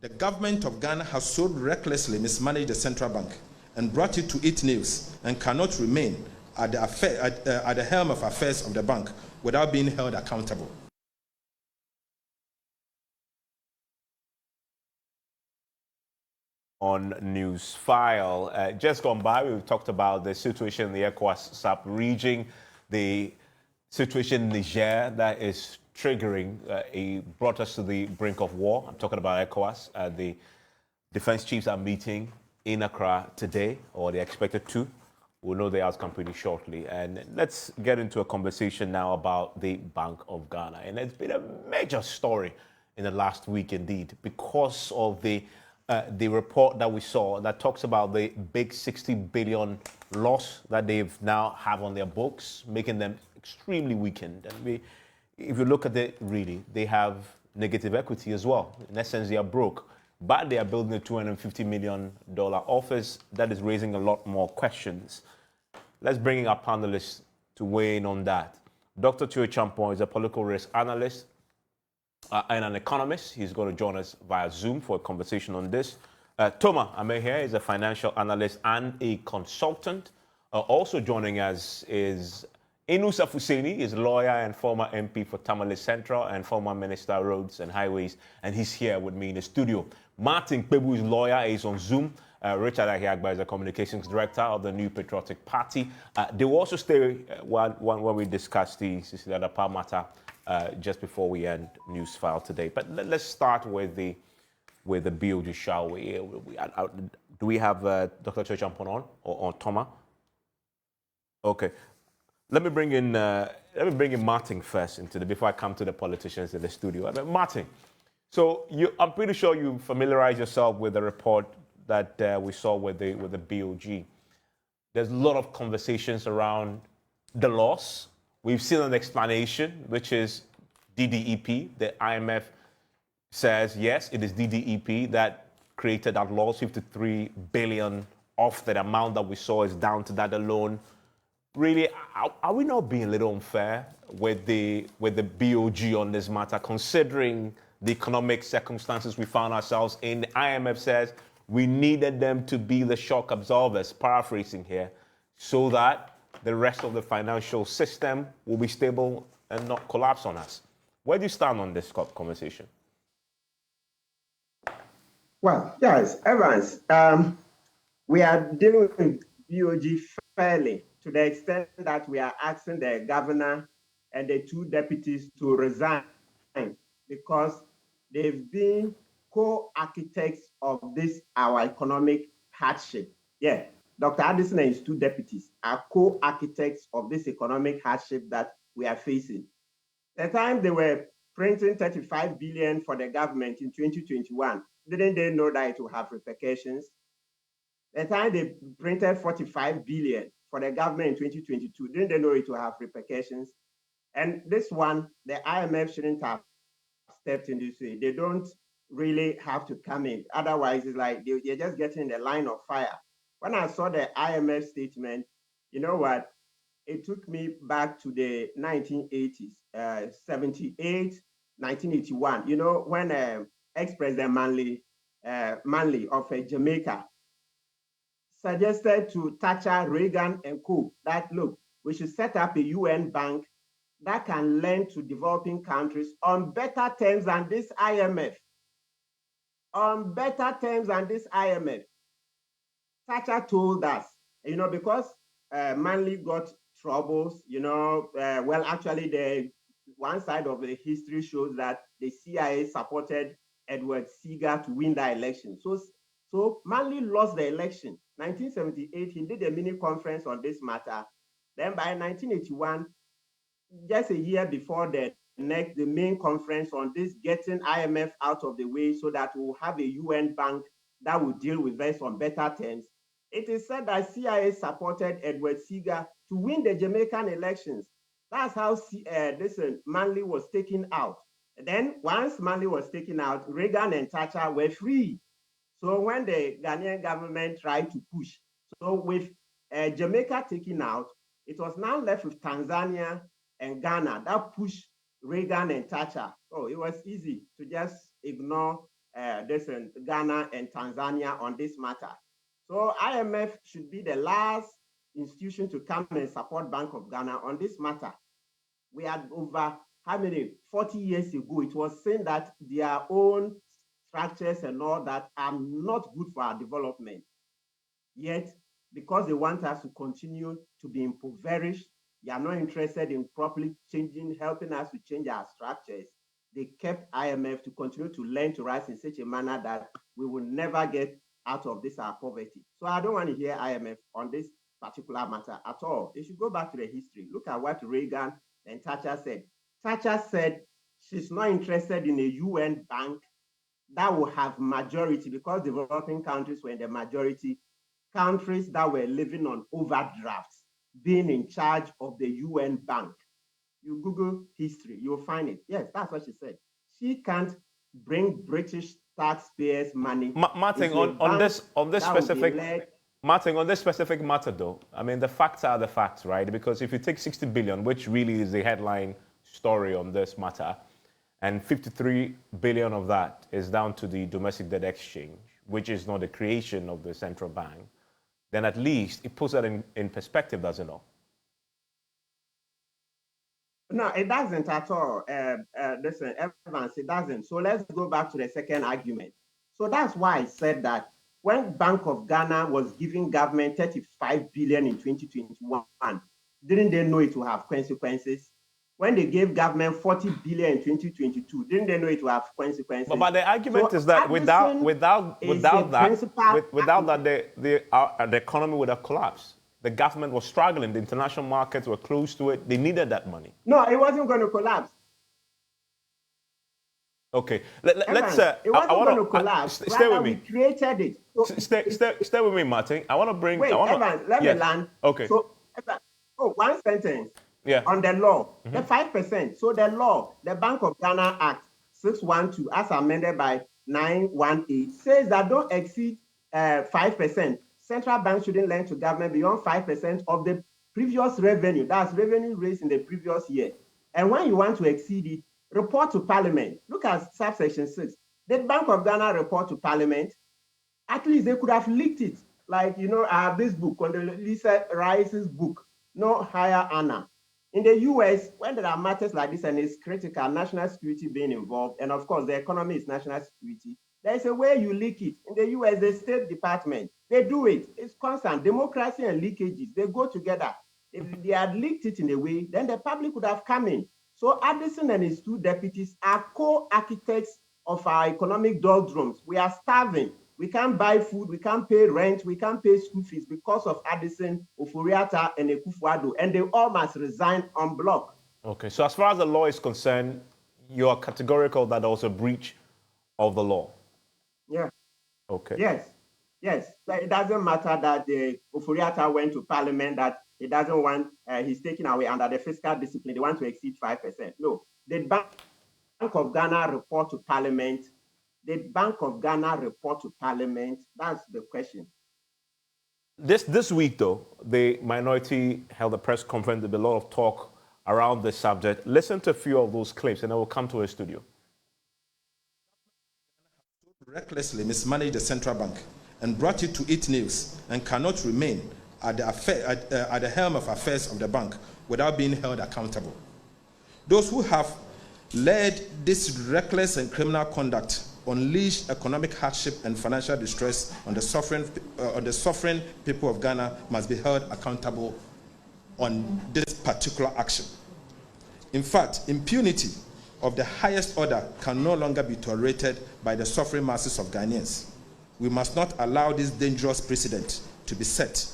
The government of Ghana has so recklessly mismanaged the central bank and brought it to its knees and cannot remain at the helm of affairs of the bank without being held accountable. On Newsfile. Just gone by, we've talked about the situation in the ECOWAS sub-region, the situation in Niger that is triggering, brought us to the brink of war. I'm talking about ECOWAS. The defense chiefs are meeting in Accra today, or they're expected to. We'll know the outcome pretty shortly. And let's get into a conversation now about the Bank of Ghana. And it's been a major story in the last week indeed, because of the report that we saw that talks about the big 60 billion loss that they've now have on their books, making them extremely weakened. And if you look at it, really, they have negative equity as well. In essence, they are broke, but they are building a $250 million office that is raising a lot more questions. Let's bring in our panelists to weigh in on that. Dr. Tue Champon is a political risk analyst and an economist. He's going to join us via Zoom for a conversation on this. Toma Amehe is a financial analyst and a consultant. Also joining us is Inusa Fuseni, is a lawyer and former MP for Tamale Central and former Minister of Roads and Highways, and he's here with me in the studio. Martin Kpebu is lawyer, is on Zoom. Richard Ahiagba is the communications director of the New Patriotic Party. They will also stay when we discuss the Sicilian Power matter just before we end Newsfile today. But let's start with the BoG, shall we? Do we have Dr. Tue Champon on or Toma? Okay. Let me bring in Martin first before I come to the politicians in the studio. Martin, so I'm pretty sure you familiarize yourself with the report that we saw with the BoG. There's a lot of conversations around the loss. We've seen an explanation, which is DDEP. The IMF says, yes, it is DDEP that created that loss, 53 billion off that amount that we saw is down to that alone. Really, are we not being a little unfair with the BoG on this matter, considering the economic circumstances we found ourselves in? The IMF says we needed them to be the shock absorbers, paraphrasing here, so that the rest of the financial system will be stable and not collapse on us. Where do you stand on this conversation? Well, yes, Evans, we are dealing with BoG fairly, to the extent that we are asking the governor and the two deputies to resign because they've been co-architects of this, our economic hardship. Yeah, Dr. Addison and his two deputies are co-architects of this economic hardship that we are facing. The time they were printing 35 billion for the government in 2021, didn't they know that it will have repercussions? The time they printed 45 billion for the government in 2022, didn't they know it will have repercussions? And this one, the IMF shouldn't have stepped in this way. They don't really have to come in. Otherwise, it's like they're just getting in the line of fire. When I saw the IMF statement, you know what? It took me back to the 1980s, 78, 1981. You know, when ex-President Manley of Jamaica suggested to Thatcher, Reagan, and co. that, look, we should set up a UN bank that can lend to developing countries on better terms than this IMF. On better terms than this IMF. Thatcher told us, you know, because Manley got troubles, you know, well, actually, the one side of the history shows that the CIA supported Edward Seager to win that election. So Manley lost the election. 1978, he did a mini conference on this matter. Then by 1981, just a year before the main conference on this, getting IMF out of the way so that we'll have a UN bank that will deal with this on better terms. It is said that CIA supported Edward Seager to win the Jamaican elections. That's how Manley was taken out. And then once Manley was taken out, Reagan and Thatcher were free. So when the Ghanaian government tried to push, so with Jamaica taken out, it was now left with Tanzania and Ghana that pushed Reagan and Thatcher. So it was easy to just ignore Ghana and Tanzania on this matter. So IMF should be the last institution to come and support Bank of Ghana on this matter. We had over, 40 years ago, it was saying that their own structures and all that are not good for our development. Yet, because they want us to continue to be impoverished, they are not interested in properly helping us to change our structures. They kept IMF to continue to lend to us in such a manner that we will never get out of this, our poverty. So I don't want to hear IMF on this particular matter at all. They should go back to the history. Look at what Reagan and Thatcher said. Thatcher said she's not interested in a UN bank that will have majority, because developing countries were in the majority, countries that were living on overdrafts being in charge of the UN bank. You Google history, you'll find it. Yes, that's what she said. She can't bring British taxpayers' money. Martin, on this specific matter, though, I mean, the facts are the facts, right? Because if you take 60 billion, which really is the headline story on this matter, and 53 billion of that is down to the domestic debt exchange, which is not the creation of the central bank, then at least it puts that in perspective, does it not? No, it doesn't at all. Listen, Evans, it doesn't. So let's go back to the second argument. So that's why I said that when Bank of Ghana was giving government 35 billion in 2021, didn't they know it will have consequences? When they gave government 40 billion in 2022, didn't they know it will have consequences? But the argument is that without that, the economy would have collapsed. The government was struggling. The international markets were close to it. They needed that money. No, it wasn't going to collapse. Okay, let's. It wasn't going to collapse. Stay with me. We created it. So, stay with me, Martin. I want to bring. Wait, Evans, let me land. Okay. So, one sentence. Yeah. On the law, the 5%. So the law, the Bank of Ghana Act 612, as amended by 918, says that don't exceed 5%. Central bank shouldn't lend to government beyond 5% of the previous revenue. That's revenue raised in the previous year. And when you want to exceed it, report to Parliament. Look at subsection 6. Did Bank of Ghana report to Parliament? At least they could have leaked it. Like, this book, Condoleezza Rice's book, No Higher Honor. In the US, when there are matters like this and it's critical, national security being involved, and of course the economy is national security, there's a way you leak it. In the US, the State Department, they do it. It's constant. Democracy and leakages, they go together. If they had leaked it in a way, then the public would have come in. So Addison and his two deputies are co-architects of our economic doldrums. We are starving. We can't buy food, we can't pay rent, we can't pay school fees because of Addison, Ofori-Atta, and Akufo-Addo, and they all must resign en bloc. Okay, so as far as the law is concerned, you are categorical that there was a breach of the law? Yeah. Okay. Yes. But it doesn't matter that the Ofori-Atta went to Parliament, that he doesn't want, he's taken away under the fiscal discipline, they want to exceed 5%. No, the Bank of Ghana report to Parliament. Did Bank of Ghana report to Parliament? That's the question. This week, though, the minority held a press conference. There'll be a lot of talk around this subject. Listen to a few of those clips, and then we'll come to a studio. Recklessly mismanaged the central bank and brought it to its knees and cannot remain at the helm of affairs of the bank without being held accountable. Those who have led this reckless and criminal conduct unleashed economic hardship and financial distress on the suffering people of Ghana must be held accountable on this particular action. In fact, impunity of the highest order can no longer be tolerated by the suffering masses of Ghanaians. We must not allow this dangerous precedent to be set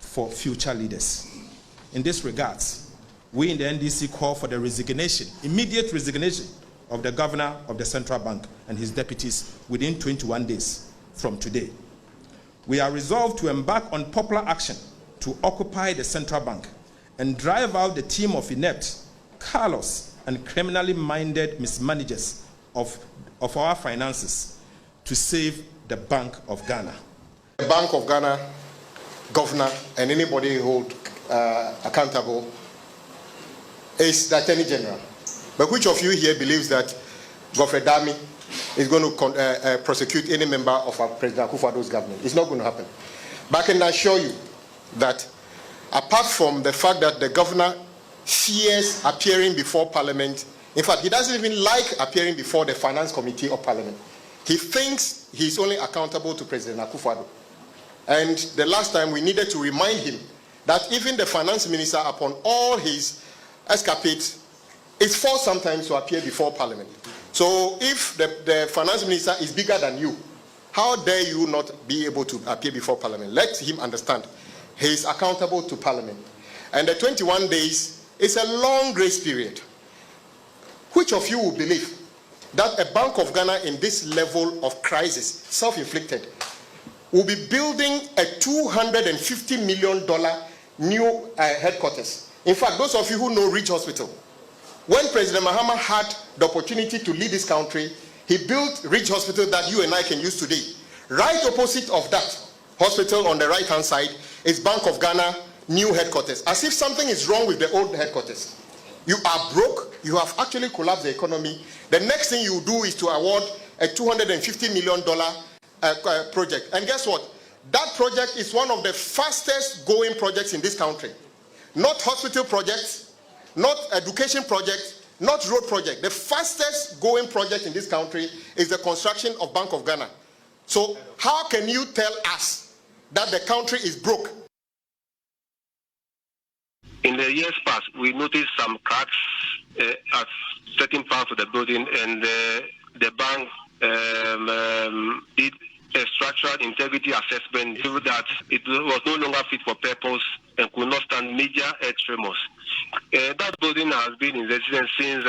for future leaders. In this regards, we in the NDC call for the immediate resignation of the governor of the central bank and his deputies within 21 days from today. We are resolved to embark on popular action to occupy the central bank and drive out the team of inept, callous, and criminally minded mismanagers of our finances to save the Bank of Ghana. The Bank of Ghana governor and anybody hold accountable is the Attorney General. But which of you here believes that Godfrey Dami is going to prosecute any member of President Akufo-Addo's government. It's not going to happen. But I can assure you that apart from the fact that the governor fears appearing before Parliament, in fact, he doesn't even like appearing before the Finance Committee of Parliament. He thinks he's only accountable to President Akufo-Addo. And the last time we needed to remind him that even the Finance Minister, upon all his escapades, is forced sometimes to appear before Parliament. So if the Finance Minister is bigger than you, how dare you not be able to appear before Parliament? Let him understand he is accountable to Parliament. And the 21 days is a long grace period. Which of you will believe that a Bank of Ghana in this level of crisis, self-inflicted, will be building a $250 million new headquarters? In fact, those of you who know Ridge Hospital, when President Mahama had the opportunity to lead this country, he built Ridge Hospital that you and I can use today. Right opposite of that hospital on the right-hand side is Bank of Ghana new headquarters, as if something is wrong with the old headquarters. You are broke, you have actually collapsed the economy. The next thing you do is to award a $250 million project. And guess what? That project is one of the fastest going projects in this country. Not hospital projects, not education projects, not road project. The fastest going project in this country is the construction of Bank of Ghana. So how can you tell us that the country is broke? In the years past, we noticed some cracks at certain parts of the building, and the bank did a structural integrity assessment so that it was no longer fit for purpose and could not stand major earth tremors. That building has been in residence since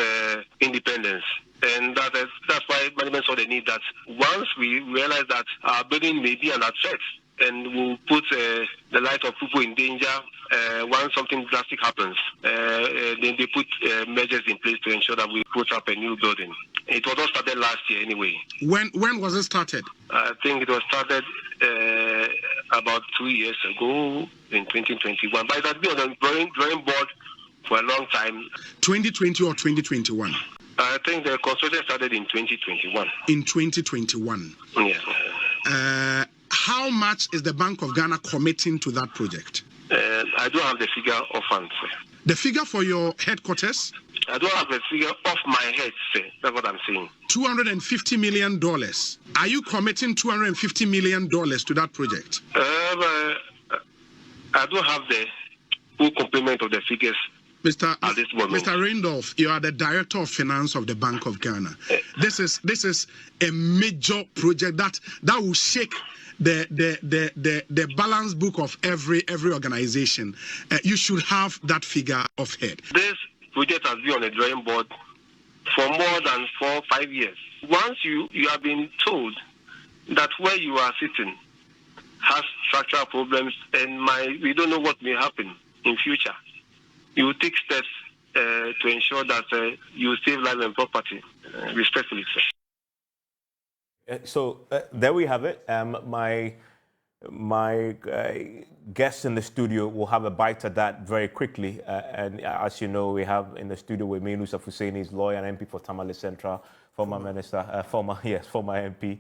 independence. And that's why management saw the need that once we realize that our building may be under threat and will put the life of people in danger once something drastic happens, then they put measures in place to ensure that we put up a new building. It was not started last year anyway. When was it started? I think it was started about 2 years ago in 2021. But it has been on the drawing board for a long time. 2020 or 2021? I think the construction started in 2021. In 2021? Yes. How much is the Bank of Ghana committing to that project? I don't have the figure offhand, sir. The figure for your headquarters? I don't have the figure off my head, sir. That's what I'm saying. $250 million. Are you committing $250 million to that project? I don't have the full complement of the figures. Mr. Mr. Randolph, you are the Director of Finance of the Bank of Ghana. This is a major project that will shake the balance book of every organization. You should have that figure of head. This project has been on the drawing board for more than 4 or 5 years. Once you have been told that where you are sitting has structural problems and we don't know what may happen in future, you will take steps to ensure that you save life and property. Respectfully, sir. So there we have it. My guests in the studio will have a bite at that very quickly. And as you know, we have in the studio with me Nusaf Hussein, lawyer and MP for Tamale Central, former minister, former MP.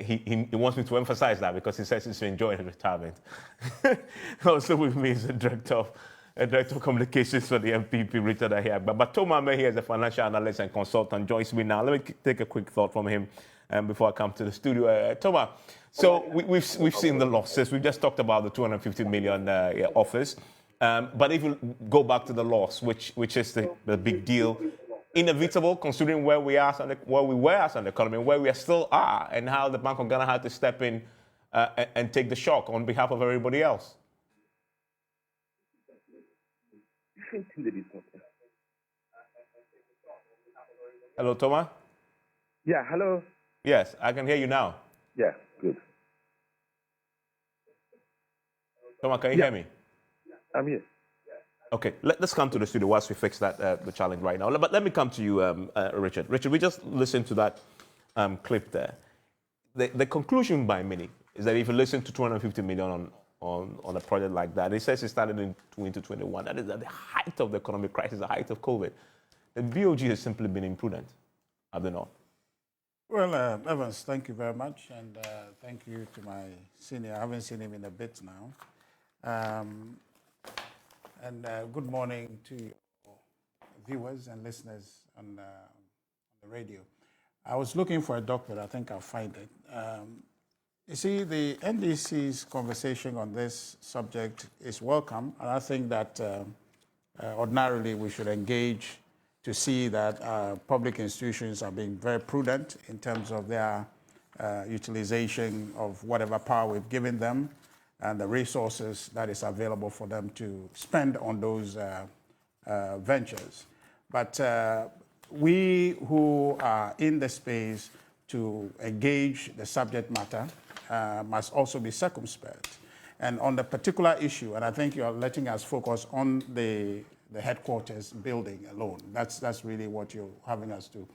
He wants me to emphasize that because he says he's enjoying retirement. Also with me is the Director of Communications for the MPP, Richard Ahia. But Toma May here is a financial analyst and consultant, joins me now. Let me take a quick thought from him before I come to the studio. Toma, so we've seen the losses. We've just talked about the 250 million offers. But if you go back to the loss, which is the big deal, inevitable considering where we were as an economy, where we still are, and how the Bank of Ghana had to step in and take the shock on behalf of everybody else. Hello, Toma? Yeah, hello. Yes, I can hear you now. Yeah, good. Toma, can you hear me? I'm here. Okay, let's come to the studio whilst we fix that the challenge right now. But let me come to you, Richard. Richard, we just listened to that clip there. The conclusion by many is that if you listen to 250 million on a project like that, it says it started in 2021. That is at the height of the economic crisis, the height of COVID. The BoG has simply been imprudent, have they not? Well, Evans, thank you very much, and thank you to my senior. I haven't seen him in a bit now. And good morning to your viewers and listeners on the radio. I was looking for a document. I think I'll find it. You see, the NDC's conversation on this subject is welcome, and I think that ordinarily we should engage to see that public institutions are being very prudent in terms of their utilization of whatever power we've given them and the resources that is available for them to spend on those ventures. But we who are in the space to engage the subject matter must also be circumspect. And on the particular issue, and I think you're letting us focus on the headquarters building alone. That's really what you're having us do.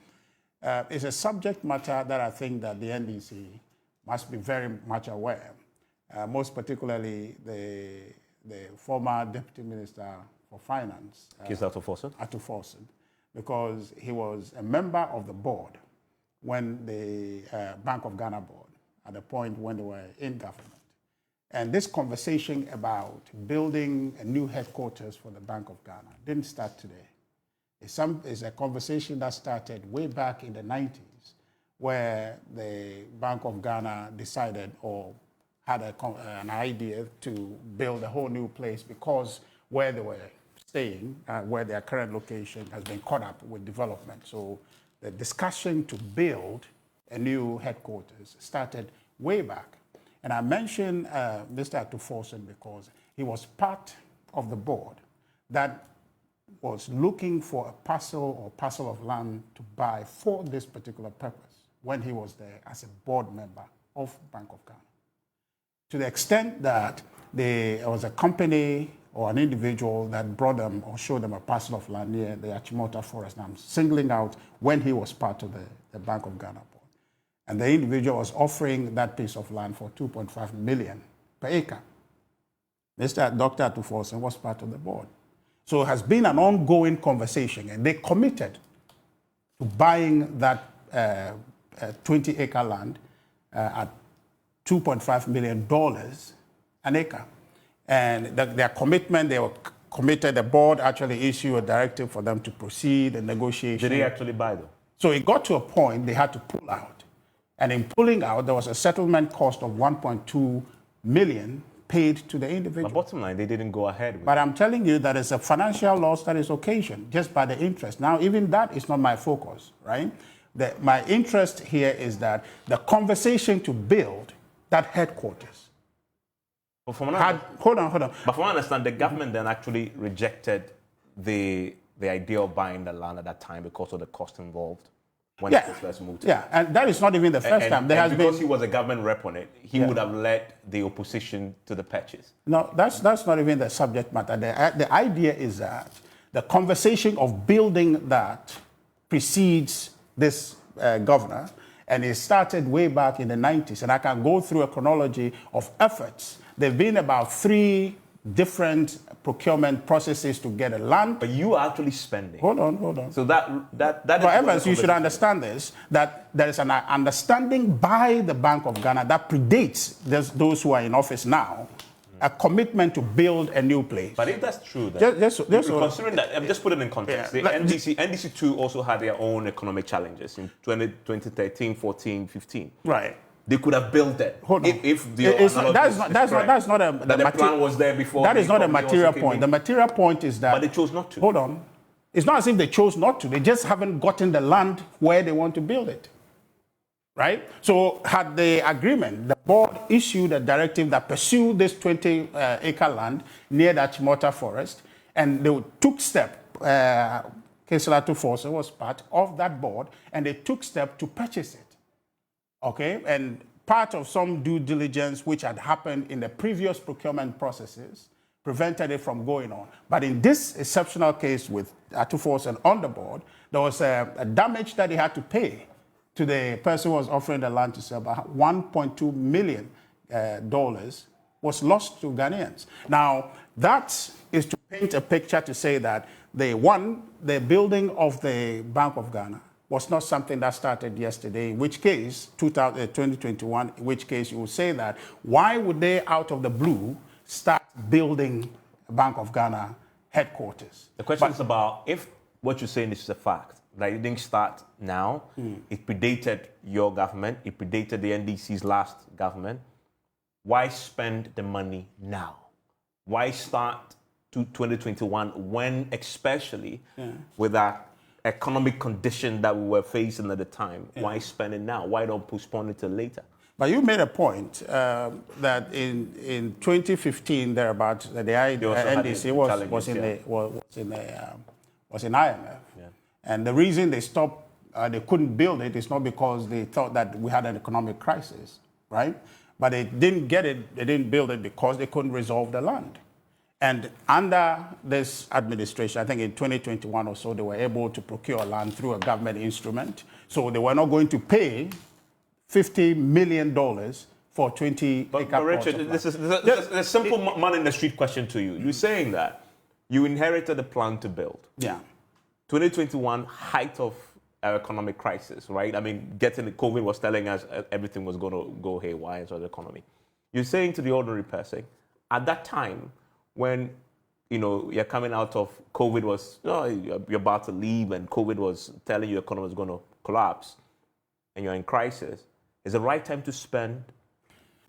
It's a subject matter that I think that the NDC must be very much aware, most particularly the former Deputy Minister for Finance, Atuforsen, because he was a member of the board when the Bank of Ghana board, at the point when they were in government. And this conversation about building a new headquarters for the Bank of Ghana didn't start today. It's a conversation that started way back in the 90s, where the Bank of Ghana decided or had an idea to build a whole new place because where they were staying, where their current location has been caught up with development. So the discussion to build a new headquarters started way back. And I mentioned Mr. Atuforsen because he was part of the board that was looking for a parcel of land to buy for this particular purpose when he was there as a board member of Bank of Ghana. To the extent that there was a company or an individual that brought them or showed them a parcel of land near the Achimota Forest. And I'm singling out when he was part of the Bank of Ghana board. And the individual was offering that piece of land for 2.5 million per acre. Dr. Atuforsen was part of the board. So it has been an ongoing conversation, and they committed to buying that 20-acre land at $2.5 million an acre. And their commitment, they were committed, the board actually issued a directive for them to proceed in negotiation. Did they actually buy them? So it got to a point they had to pull out. And in pulling out, there was a settlement cost of $1.2 million paid to the individual. But bottom line, they didn't go ahead with But I'm telling you that it's a financial loss that is occasioned just by the interest. Now, even that is not my focus, right? My interest here is that the conversation to build that headquarters. But from hold on. But from what I understand, the government then actually rejected the idea of buying the land at that time because of the cost involved. When it was first moved. Yeah, and that is not even the first time. Because he was a government rep on it, he would have led the opposition to the purchase. No, that's not even the subject matter. The idea is that the conversation of building that precedes this governor, and it started way back in the 90s. And I can go through a chronology of efforts. There have been about 3 different procurement processes to get a land. But you are actually spending. Hold on. So that well, Evans, you should understand this, that there is an understanding by the Bank of Ghana that predates those who are in office now, a commitment to build a new place. But if that's true, then considering that, I'm just putting it in context. The NDC2 also had their own economic challenges in 2013, 14, 15. Right. They could have built it. Hold on. That's not the plan was there before. That is not a material point. The material point is that. But they chose not to. Hold on. It's not as if they chose not to. They just haven't gotten the land where they want to build it. Right? So had the agreement, the board issued a directive that pursued this 20-acre land near the Achimota Forest, and they took step. Councillor Atuforsen was part of that board, and they took step to purchase it. Okay, and part of some due diligence which had happened in the previous procurement processes prevented it from going on. But in this exceptional case with Atuforsen on the board, there was a damage that he had to pay to the person who was offering the land to sell. About $1.2 million was lost to Ghanaians. Now, that is to paint a picture to say that the building of the Bank of Ghana was not something that started yesterday, in which case, 2021, in which case you would say that, why would they, out of the blue, start building Bank of Ghana headquarters? The question is about if what you're saying is a fact, that it didn't start now, it predated your government, it predated the NDC's last government. Why spend the money now? Why start to 2021 when, especially with that economic condition that we were facing at the time, why spend it now? Why don't postpone it till later? But you made a point that in 2015, thereabouts, the NDC was in IMF. Yeah. And the reason they stopped, they couldn't build it is not because they thought that we had an economic crisis, right? But they didn't get it, they didn't build it because they couldn't resolve the land. And under this administration, I think in 2021 or so, they were able to procure land through a government instrument. So they were not going to pay $50 million for 20 But Richard, this is a simple man in the street question to you. You're saying that you inherited a plan to build. Yeah. 2021, height of our economic crisis, right? I mean, getting the COVID was telling us everything was going to go haywire to the economy. You're saying to the ordinary person, at that time, when you're coming out of COVID was, you're about to leave and COVID was telling you the economy was going to collapse and you're in crisis, is the right time to spend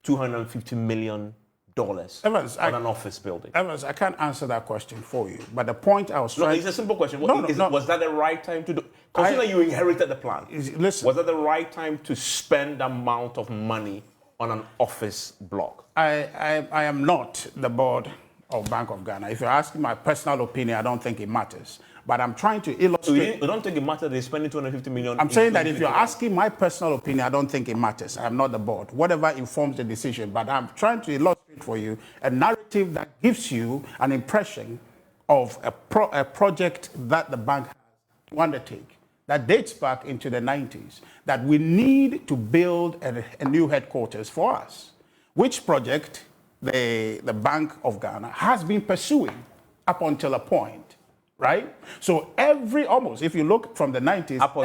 $250 million Evans, on an office building? Evans, I can't answer that question for you. But the point I was trying... No, it's a simple question. Was that the right time to do... Consider you inherited the plan. Listen. Was that the right time to spend the amount of money on an office block? I am not the board of Bank of Ghana. If you're asking my personal opinion, I don't think it matters. But I'm trying to illustrate... So you don't think it matters they're spending $250 million? I'm saying that if you're asking my personal opinion, I don't think it matters. I'm not the board. Whatever informs the decision. But I'm trying to illustrate for you a narrative that gives you an impression of a project that the bank has to undertake that dates back into the 90s, that we need to build a new headquarters for us, which project the Bank of Ghana has been pursuing up until a point, right? So if you look from the 90s... Up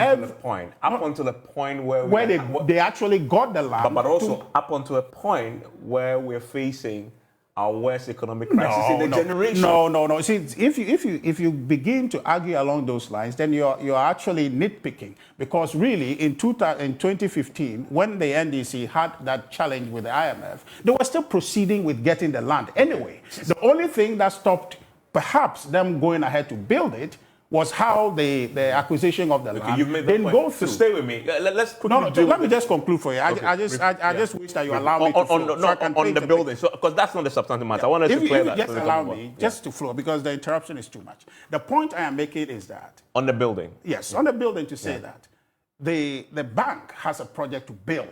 until the point where they actually got the land. But also up until a point where we're facing our worst economic crisis in a generation. No. See, if you begin to argue along those lines, then you're actually nitpicking. Because really, in 2015, when the NDC had that challenge with the IMF, they were still proceeding with getting the land anyway. The only thing that stopped perhaps them going ahead to build it was how the acquisition of the land you've made didn't go through. So stay with me. Let's let me just conclude for you. I just wish that you allow me to flow. On the building, because that's not the substantive matter. I wanted to clear that. Just allow me just to flow, because the interruption is too much. The point I am making is that... On the building? Yes, on the building, to say that the bank has a project to build.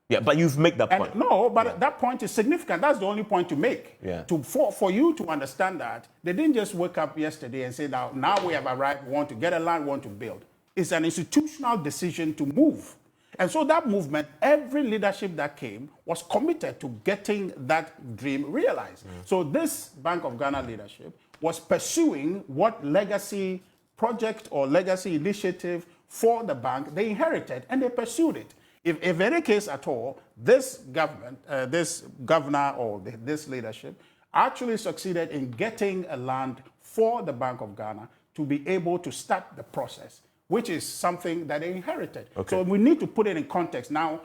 Yeah, but you've made that point. That point is significant. That's the only point to make. Yeah. For you to understand that, they didn't just wake up yesterday and say, now we have arrived, we want to get a land, we want to build. It's an institutional decision to move. And so that movement, every leadership that came was committed to getting that dream realized. So this Bank of Ghana leadership was pursuing what legacy project or legacy initiative for the bank they inherited, and they pursued it. If any case at all, this government, this governor or this leadership actually succeeded in getting a land for the Bank of Ghana to be able to start the process, which is something that they inherited. Okay. So we need to put it in context. Now,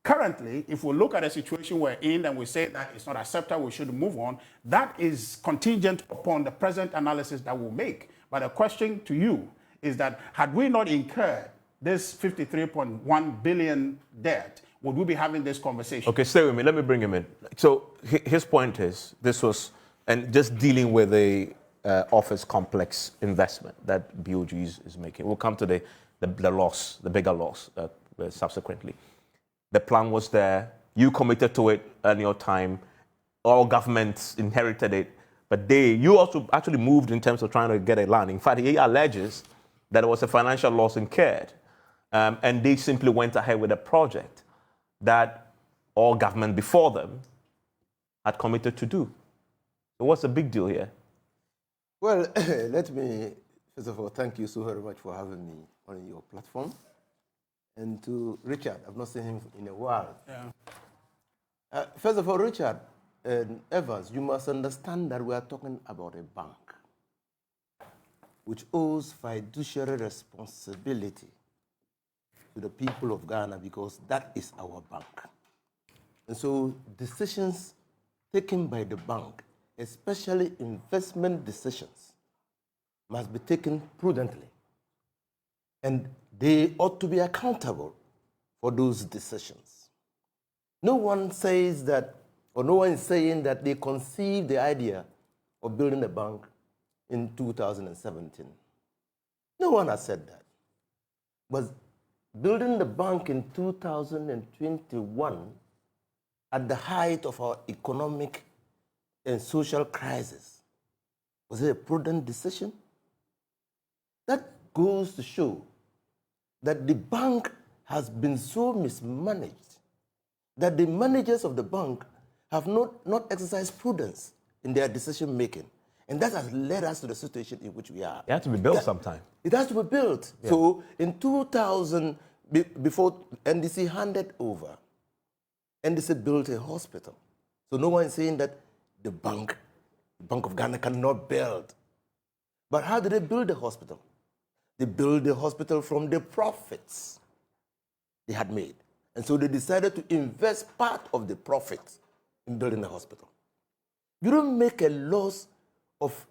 currently, if we look at the situation we're in and we say that it's not acceptable, we should move on, that is contingent upon the present analysis that we'll make. But the question to you is that had we not incurred this 53.1 billion debt, would we be having this conversation? Okay, stay with me. Let me bring him in. So his point is, and just dealing with the office complex investment that BoG is making. We'll come to the bigger loss subsequently. The plan was there. You committed to it in your time. All governments inherited it. But you also actually moved in terms of trying to get a land. In fact, he alleges that there was a financial loss incurred. And they simply went ahead with a project that all government before them had committed to do. So what's the big deal here? Well, let me, first of all, thank you so very much for having me on your platform. and to Richard. I've not seen him in a while. Yeah. First of all, Richard and Evans, you must understand that we are talking about a bank which owes fiduciary responsibility to the people of Ghana because that is our bank. And so decisions taken by the bank, especially investment decisions, must be taken prudently. And they ought to be accountable for those decisions. No one says that, or no one is saying that they conceived the idea of building a bank in 2017. No one has said that. But building the bank in 2021 at the height of our economic and social crisis, was it a prudent decision? That goes to show that the bank has been so mismanaged that the managers of the bank have not exercised prudence in their decision making. And that has led us to the situation in which we are. It has to be built sometime. It has to be built. Yeah. So in 2000, before NDC handed over, NDC built a hospital. So no one is saying that the Bank of Ghana cannot build. But how did they build the hospital? They built the hospital from the profits they had made. And so they decided to invest part of the profits in building the hospital. You don't make a loss of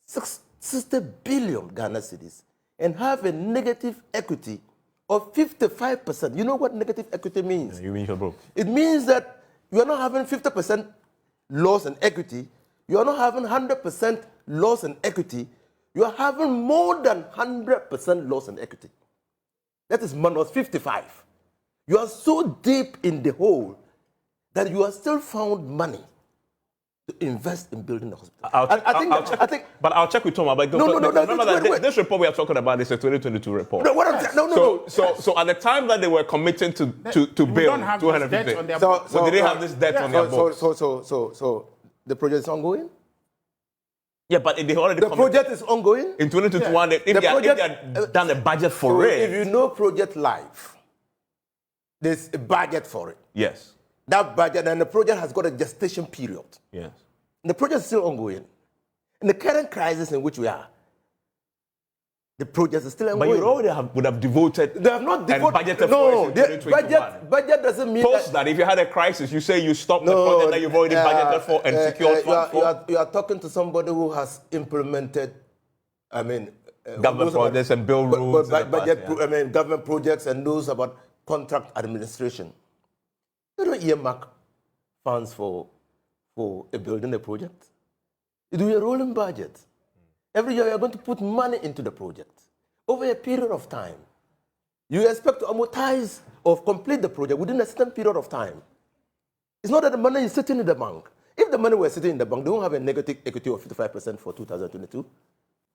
60 billion Ghana cedis and have a negative equity of 55%. You know what negative equity means? You mean you're broke. It means that you are not having 50% loss in equity. You are not having 100% loss in equity. You are having more than 100% loss in equity. That is minus 55. You are so deep in the hole that you are still found money to invest in building the hospital. I'll check with Tom. Remember that this report we are talking about is a 2022 report. So at the time that they were committing to build 250, did they have this debt on their books? So the project is ongoing? Yeah, but they already the project is ongoing? In 2021, if they had done a budget for it. If you know Project Life, there's a budget for it. Yes. That budget, and the project has got a gestation period. Yes. And the project is still ongoing. In the current crisis in which we are, the project is still ongoing. But you already would have devoted they have not devoted, and budgeted for it in 2021. Budget doesn't mean that if you had a crisis, you say you stop the project that you've already budgeted for and secured funds for. You are talking to somebody who has implemented, government projects and bill rules. Government projects and knows about contract administration. You don't earmark funds for building a project. You do a rolling budget. Every year you are going to put money into the project. Over a period of time, you expect to amortize or complete the project within a certain period of time. It's not that the money is sitting in the bank. If the money were sitting in the bank, they won't have a negative equity of 55% for 2022.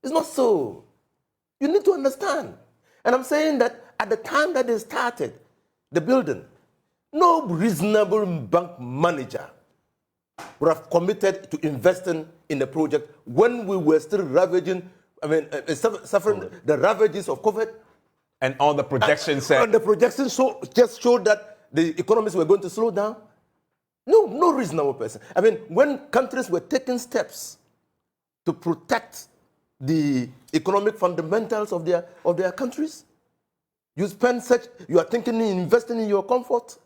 It's not so. You need to understand. And I'm saying that at the time that they started the building, no reasonable bank manager would have committed to investing in the project when we were still suffering the ravages of COVID. And all the projections said. And the projections just showed that the economies were going to slow down. No reasonable person. When countries were taking steps to protect the economic fundamentals of their countries, you are thinking in investing in your comfort.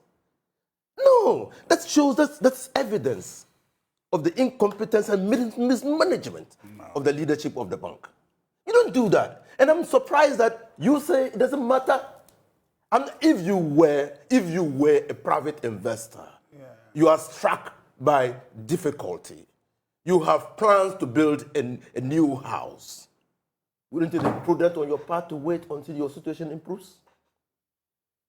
No, that shows that's evidence of the incompetence and mismanagement of the leadership of the bank. You don't do that. And I'm surprised that you say it doesn't matter. And if you were a private investor, you are struck by difficulty. You have plans to build a new house. Wouldn't it be prudent on your part to wait until your situation improves?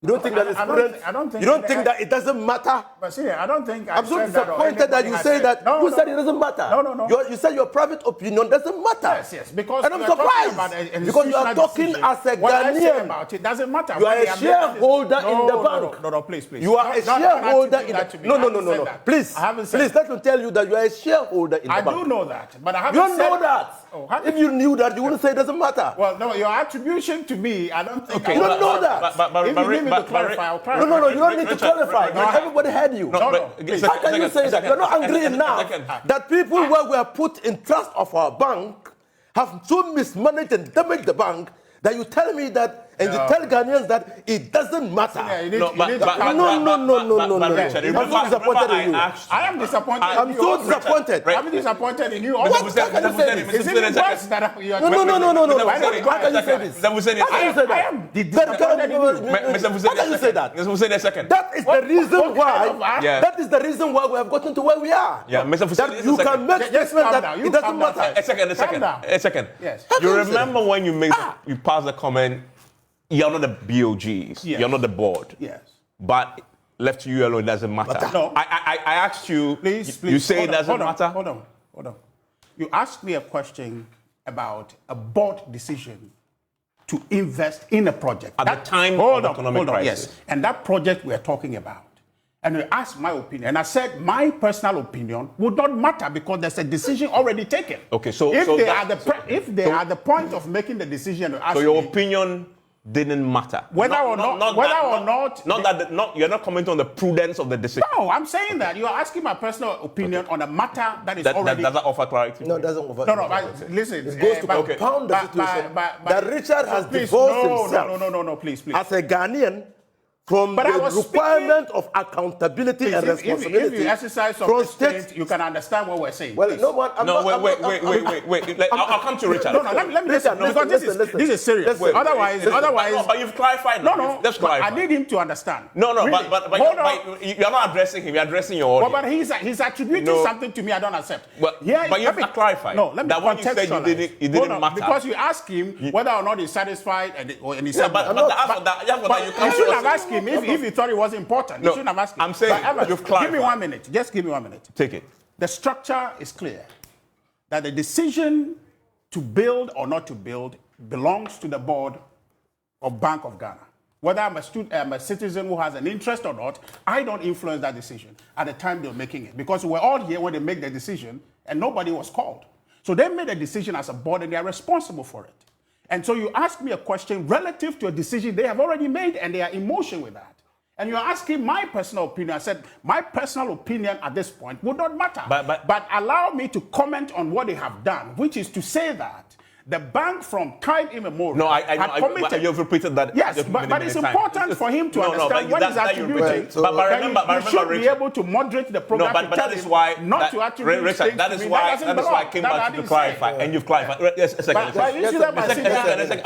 You don't think that it's prudent? You don't think that it doesn't matter? But see, I don't think I'm so disappointed that you say that. You said it doesn't matter. No. You said your private opinion doesn't matter. Yes. Because and I'm surprised because you are talking as a Ghanaian. What I say about it doesn't matter. You are a shareholder in the bank. No, please. You are a shareholder in the bank. No. Please, let me tell you that you are a shareholder in the bank. I do know that, but I haven't said. You don't know that. If you knew that, you wouldn't say it doesn't matter. Well, no, your attribution to me, I don't think. Okay, you don't know that. But to clarify, I'll clarify. No, you don't need to clarify. Everybody heard you. No. How can you say that? You're not angry enough that people who were put in trust of our bank have so mismanaged and damaged the bank that you tell me that, and you tell Ghanaians that it doesn't matter. No. I'm so disappointed in you. I am disappointed. I'm so disappointed. I'm disappointed in you. What can you say this? Is it worse that you are... No. How can you say this? How can you say that? I am disappointed in you. How can you say that? Second. That is the reason why. That is the reason why we have gotten to where we are. Yeah, Mr. That you can make statements that it doesn't matter. A second. Yes. You remember when you you passed the comment, you're not the BoGs, yes. You're not the board. Yes. But left to you alone, it doesn't matter. No. I asked you, please. You say it doesn't matter? Hold on. You asked me a question about a board decision to invest in a project. At the time of the economic crisis. Yes. And that project we're talking about. And you asked my opinion. And I said my personal opinion would not matter because there's a decision already taken. Okay, so... If they are the point of making the decision... So your opinion didn't matter. You're not commenting on the prudence of the decision. No, I'm saying that you're asking my personal opinion on a matter that is already. Does that offer clarity? No, it doesn't offer. No. But listen, it goes to compound the situation that Richard has divorced himself. No, please. As a Ghanaian, from the requirement of accountability and responsibility. If you exercise some restraint, you can understand what we're saying. Well, wait. I'll come to Richard. No, let me listen. Because this is serious. Otherwise. But you've clarified. No. Let's clarify. I need him to understand. No. But you're not addressing him. You're addressing your audience. But he's attributing something to me I don't accept. But you've clarified. No, let me contextualize. That when you said it didn't matter. Because you asked him whether or not he's satisfied, and he said. But you shouldn't have asked him if he thought it was important. You shouldn't have asked him. I'm saying you've clarified. Give me 1 minute. Just give me 1 minute. Take it. The structure is clear. That the decision to build or not to build belongs to the board of Bank of Ghana. Whether I'm a citizen who has an interest or not, I don't influence that decision at the time they're making it. Because we're all here when they make the decision and nobody was called. So they made a decision as a board and they are responsible for it. And so you ask me a question relative to a decision they have already made and they are in motion with that. And you're asking my personal opinion. I said my personal opinion at this point would not matter. But allow me to comment on what they have done, which is to say that the bank from time immemorial had committed. You've repeated that. Yes, but it's important for him to understand what he's attributing. But remember, you should be able to moderate the program. No, but that is why not to attribute Richard, that is why I came back to clarify, and you've clarified. Yes, a second.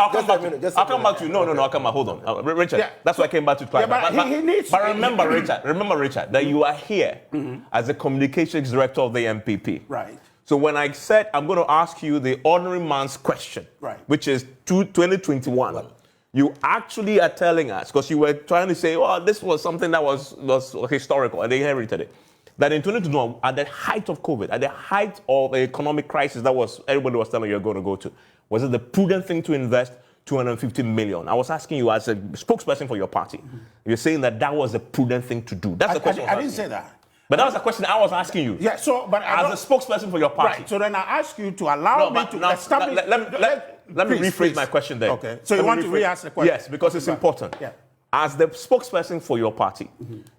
I'll come back to you. No, I'll come back. Hold on, Richard. That's why I came back to clarify. But remember, Richard, that you are here as the communications director of the MPP. Right. So when I said I'm going to ask you the ordinary man's question, which is 2021, you actually are telling us, because you were trying to say, oh, this was something that was historical, and they inherited it, that in 2021, at the height of COVID, at the height of the economic crisis that everybody was telling you going to go to, was it the prudent thing to invest 250 million? I was asking you as a spokesperson for your party. You're saying that was a prudent thing to do. That's the question. I didn't say that. But that was a question I was asking you. Yeah, but as a spokesperson for your party. Right. So then I ask you to allow me to establish. Let me rephrase my question then. Okay. So you want to re-ask the question? Yes, because it's important. Yeah. As the spokesperson for your party,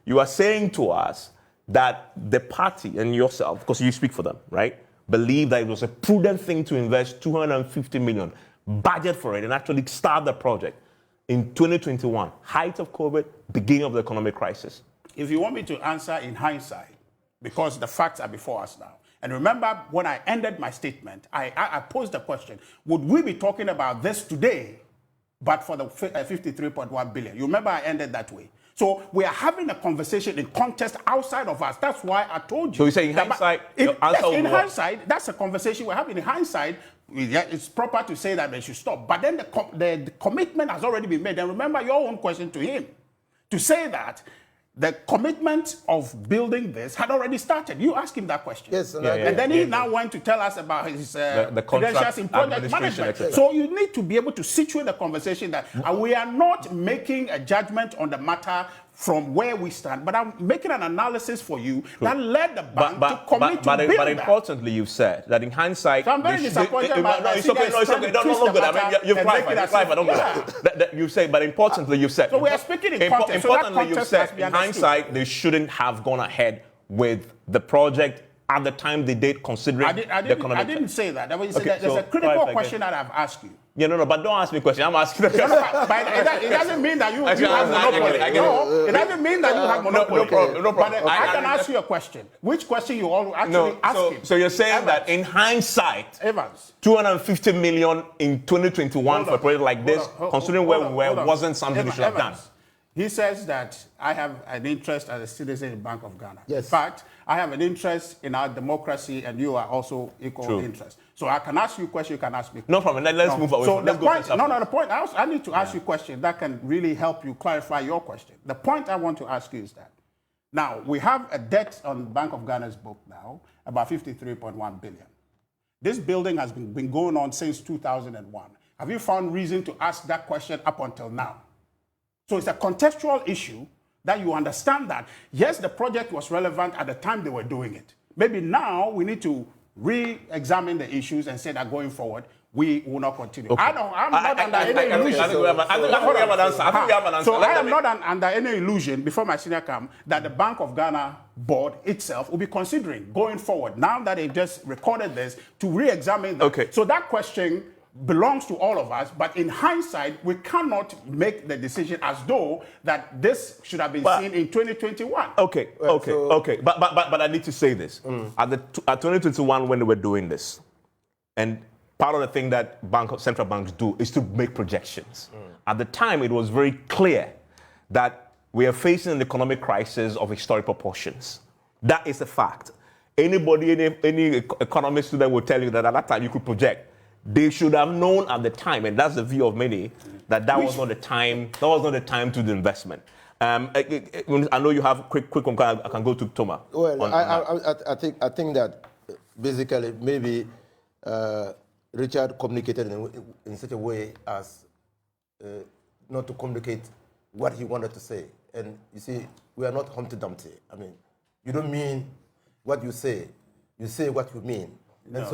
you are saying to us that the party and yourself, because you speak for them, right, believe that it was a prudent thing to invest 250 million, budget for it, and actually start the project in 2021, height of COVID, beginning of the economic crisis. If you want me to answer in hindsight, because the facts are before us now, and remember when I ended my statement, I posed the question, would we be talking about this today, but for the 53.1 billion? You remember I ended that way. So we are having a conversation in context outside of us. That's why I told you. So you say in hindsight, your answer in hindsight, that's a conversation we're having. In hindsight, it's proper to say that they should stop. But then the commitment has already been made. And remember your own question to him, to say that the commitment of building this had already started. You asked him that question. Yes, and then he now went to tell us about his credentials in project management. So you need to be able to situate the conversation that we are not making a judgment on the matter from where we stand, but I'm making an analysis for you that led the bank to commit to build but that. importantly, you've said that in hindsight... So I'm very disappointed by no, it's okay. No, good. I mean, you've clarified. Don't go there. You've said, but importantly, you've said... So we are speaking in context. Importantly, you've said, in hindsight, they shouldn't have gone ahead with the project at the time they did, considering the economic... I didn't say that. There's a critical question that I've asked you. Yeah, no, but don't ask me a question. I'm asking the question. But it doesn't mean that you have monopoly. No, it doesn't mean that you have monopoly. No problem. But I can ask you a question. Which question you all actually asking? So you're saying that in hindsight, Evans, 250 million in 2021 for a project like this, considering where we were, wasn't something we should have done. He says that I have an interest as a citizen in Bank of Ghana. Yes. In fact, I have an interest in our democracy, and you are also equal interest. So I can ask you a question, you can ask me. No problem. Let's move away from the point, I need to ask you a question that can really help you clarify your question. The point I want to ask you is that now we have a debt on Bank of Ghana's book now, about 53.1 billion. This building has been going on since 2001. Have you found reason to ask that question up until now? So it's a contextual issue that you understand that, yes, the project was relevant at the time they were doing it. Maybe now we need to re-examine the issues and say that going forward, we will not continue. Okay. I'm not under any illusion. I think we have an answer. So I am not under any illusion, before my senior come, that the Bank of Ghana board itself will be considering going forward, now that they've just recorded this, to re-examine that. Okay. So that question belongs to all of us, but in hindsight, we cannot make the decision as though that this should have been seen in 2021. Okay. But I need to say this. At 2021, when they were doing this, and part of the thing that central banks do is to make projections. At the time, it was very clear that we are facing an economic crisis of historic proportions. That is a fact. Anybody, any economist student will tell you that at that time you could project. They should have known at the time, and that's the view of many, that was not the time. That was not the time to do investment. I know you have quick. I can go to Thomas. Well, I think that basically maybe Richard communicated in such a way as not to communicate what he wanted to say. And you see, we are not Humpty Dumpty. I mean, you don't mean what you say what you mean. No. And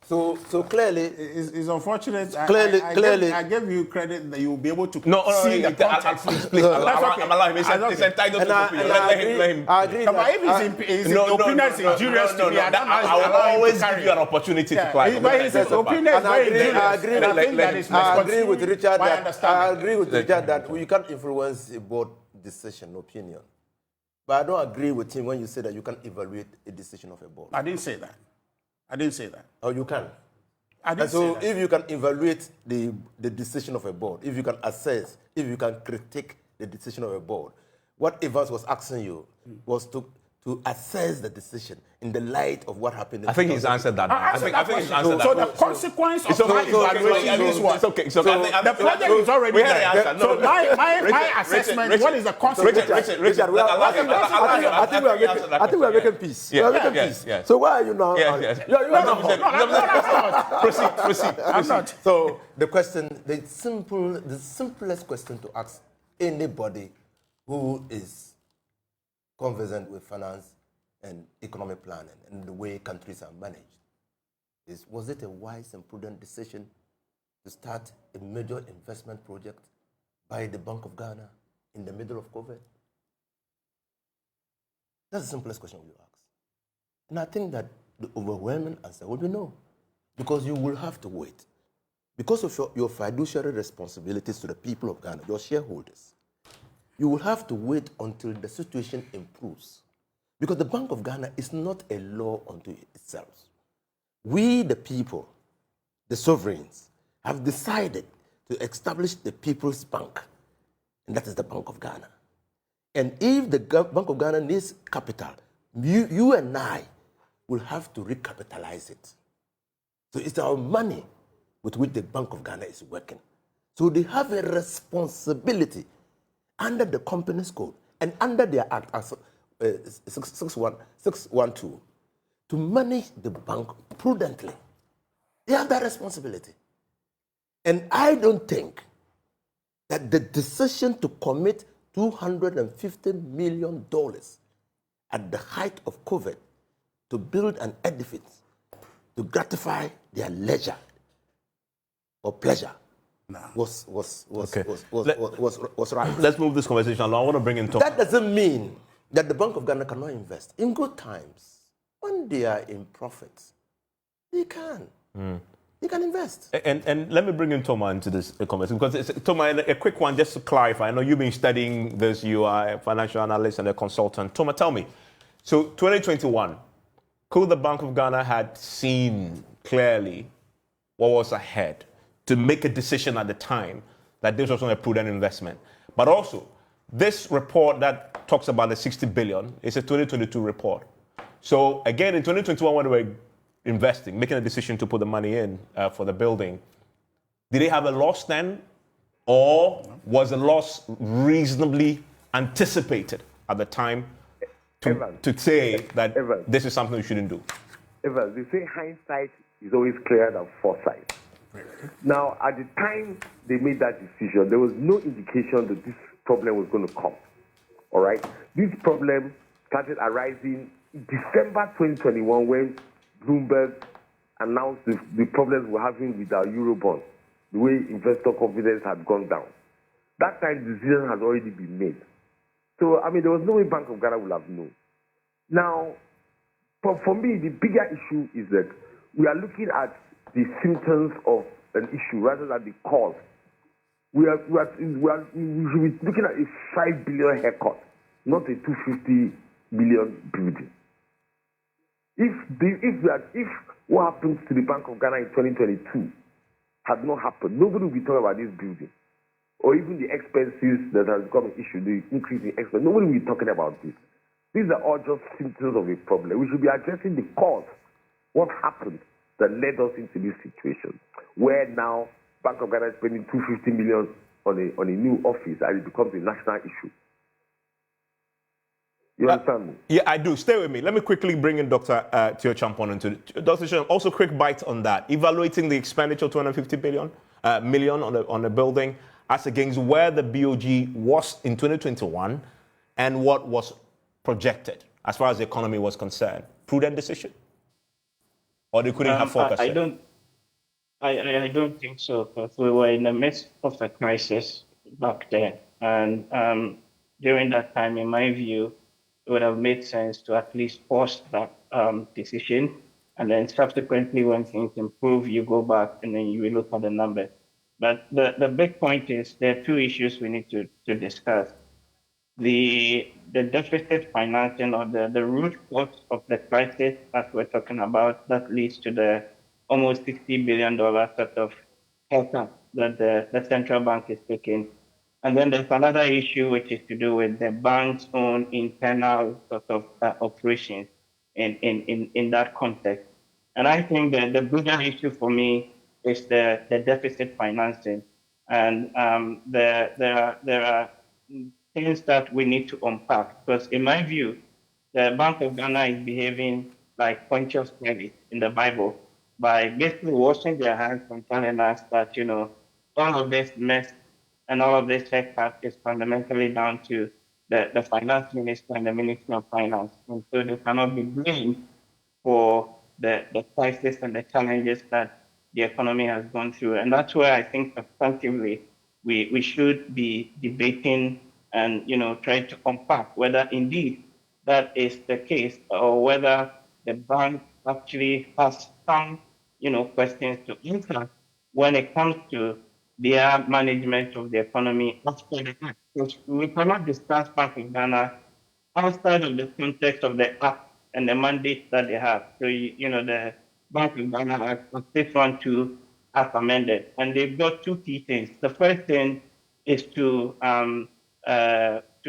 so clearly, it's unfortunate. Clearly, I give you credit that you will be able to see the context. Please, allow him. It's entitled to opinion. Let him. I agree. But if his opinion is injurious to me, I will always give you an opportunity to clarify. But his opinion is very injurious. I agree with Richard. I agree with Richard that you can't influence a board decision opinion. But I don't agree with him when you say that you can't evaluate a decision of a board. I didn't say that. Oh, you can. I didn't say that. If you can evaluate the decision of a board, if you can assess, if you can critique the decision of a board, what Evans was asking you was to assess the decision in the light of what happened. I think he's answered that. I think he's answered that. So the consequence of that evaluation is what? It's okay. So the project is already there. So my assessment, what is the consequence? Richard, I think we are making peace. We are making peace. So why are you now? Proceed. I'm not. So the question, the simplest question to ask anybody who is conversant with finance and economic planning and the way countries are managed is, was it a wise and prudent decision to start a major investment project by the Bank of Ghana in the middle of COVID? That's the simplest question you ask. And I think that the overwhelming answer will be no, because you will have to wait. Because of your fiduciary responsibilities to the people of Ghana, your shareholders, you will have to wait until the situation improves. Because the Bank of Ghana is not a law unto itself. We, the people, the sovereigns, have decided to establish the People's Bank, and that is the Bank of Ghana. And if the Bank of Ghana needs capital, you and I will have to recapitalize it. So it's our money with which the Bank of Ghana is working. So they have a responsibility under the Companies Code and under their Act 612 to manage the bank prudently. They have that responsibility. And I don't think that the decision to commit $250 million at the height of COVID to build an edifice to gratify their leisure or pleasure was right. Let's move this conversation along. I want to bring in Tom. That doesn't mean that the Bank of Ghana cannot invest. In good times, when they are in profits, they can. They can invest. And let me bring in Toma into this conversation, because Toma, a quick one just to clarify. I know you've been studying this. You are a financial analyst and a consultant. Toma, tell me. So 2021, could the Bank of Ghana had seen clearly what was ahead to make a decision at the time that this was not a prudent investment? But also, this report that talks about the 60 billion is a 2022 report. So again, in 2021, when they were investing, making a decision to put the money in for the building, did they have a loss then? Or was the loss reasonably anticipated at the time to say that this is something we shouldn't do? Evans, they say hindsight is always clearer than foresight. Now, at the time they made that decision, there was no indication that this problem was going to come. All right? This problem started arising in December 2021 when Bloomberg announced the problems we're having with our Eurobond, the way investor confidence had gone down. That time, the decision has already been made. So, I mean, there was no way Bank of Ghana would have known. Now, for me, the bigger issue is that we are looking at the symptoms of an issue rather than the cause. We should be looking at a 5 billion haircut, not a 250 million building. If what happens to the Bank of Ghana in 2022 had not happened, nobody would be talking about this building, or even the expenses that has become an issue, the increase in expense. Nobody will be talking about this. These are all just symptoms of a problem. We should be addressing the cause. What happened that led us into this situation, where now Bank of Ghana is spending 250 million on a new office and it becomes a national issue. You understand me? Yeah, I do. Stay with me. Let me quickly bring in Dr. Teo Champon into Dr. Champon. Also, quick bite on that. Evaluating the expenditure of 250 million on the building as against where the BoG was in 2021 and what was projected as far as the economy was concerned. Prudent decision? Or they couldn't have focused? I don't think so, because we were in the midst of a crisis back then. And during that time, in my view, it would have made sense to at least pause that decision. And then subsequently, when things improve, you go back and then you will look at the numbers. But the big point is there are two issues we need to discuss. The deficit financing, or the root cause of the crisis that we're talking about, that leads to the almost $60 billion sort of haircut that the central bank is taking. And then there's another issue which is to do with the bank's own internal sort of operations in that context. And I think that the bigger issue for me is the deficit financing. And there are things that we need to unpack, because in my view, the Bank of Ghana is behaving like Pontius Pilate in the Bible by basically washing their hands from telling us that, all of this mess and all of this haircut is fundamentally down to the finance minister and the Ministry of Finance. And so they cannot be blamed for the crisis and the challenges that the economy has gone through. And that's where I think substantively we should be debating and try to unpack whether indeed that is the case, or whether the bank actually has some questions to answer when it comes to their management of the economy after the act. Because we cannot discuss Bank of Ghana outside of the context of the act and the mandate that they have. So the Bank of Ghana Act 612 as amended, and they've got two key things. The first thing is to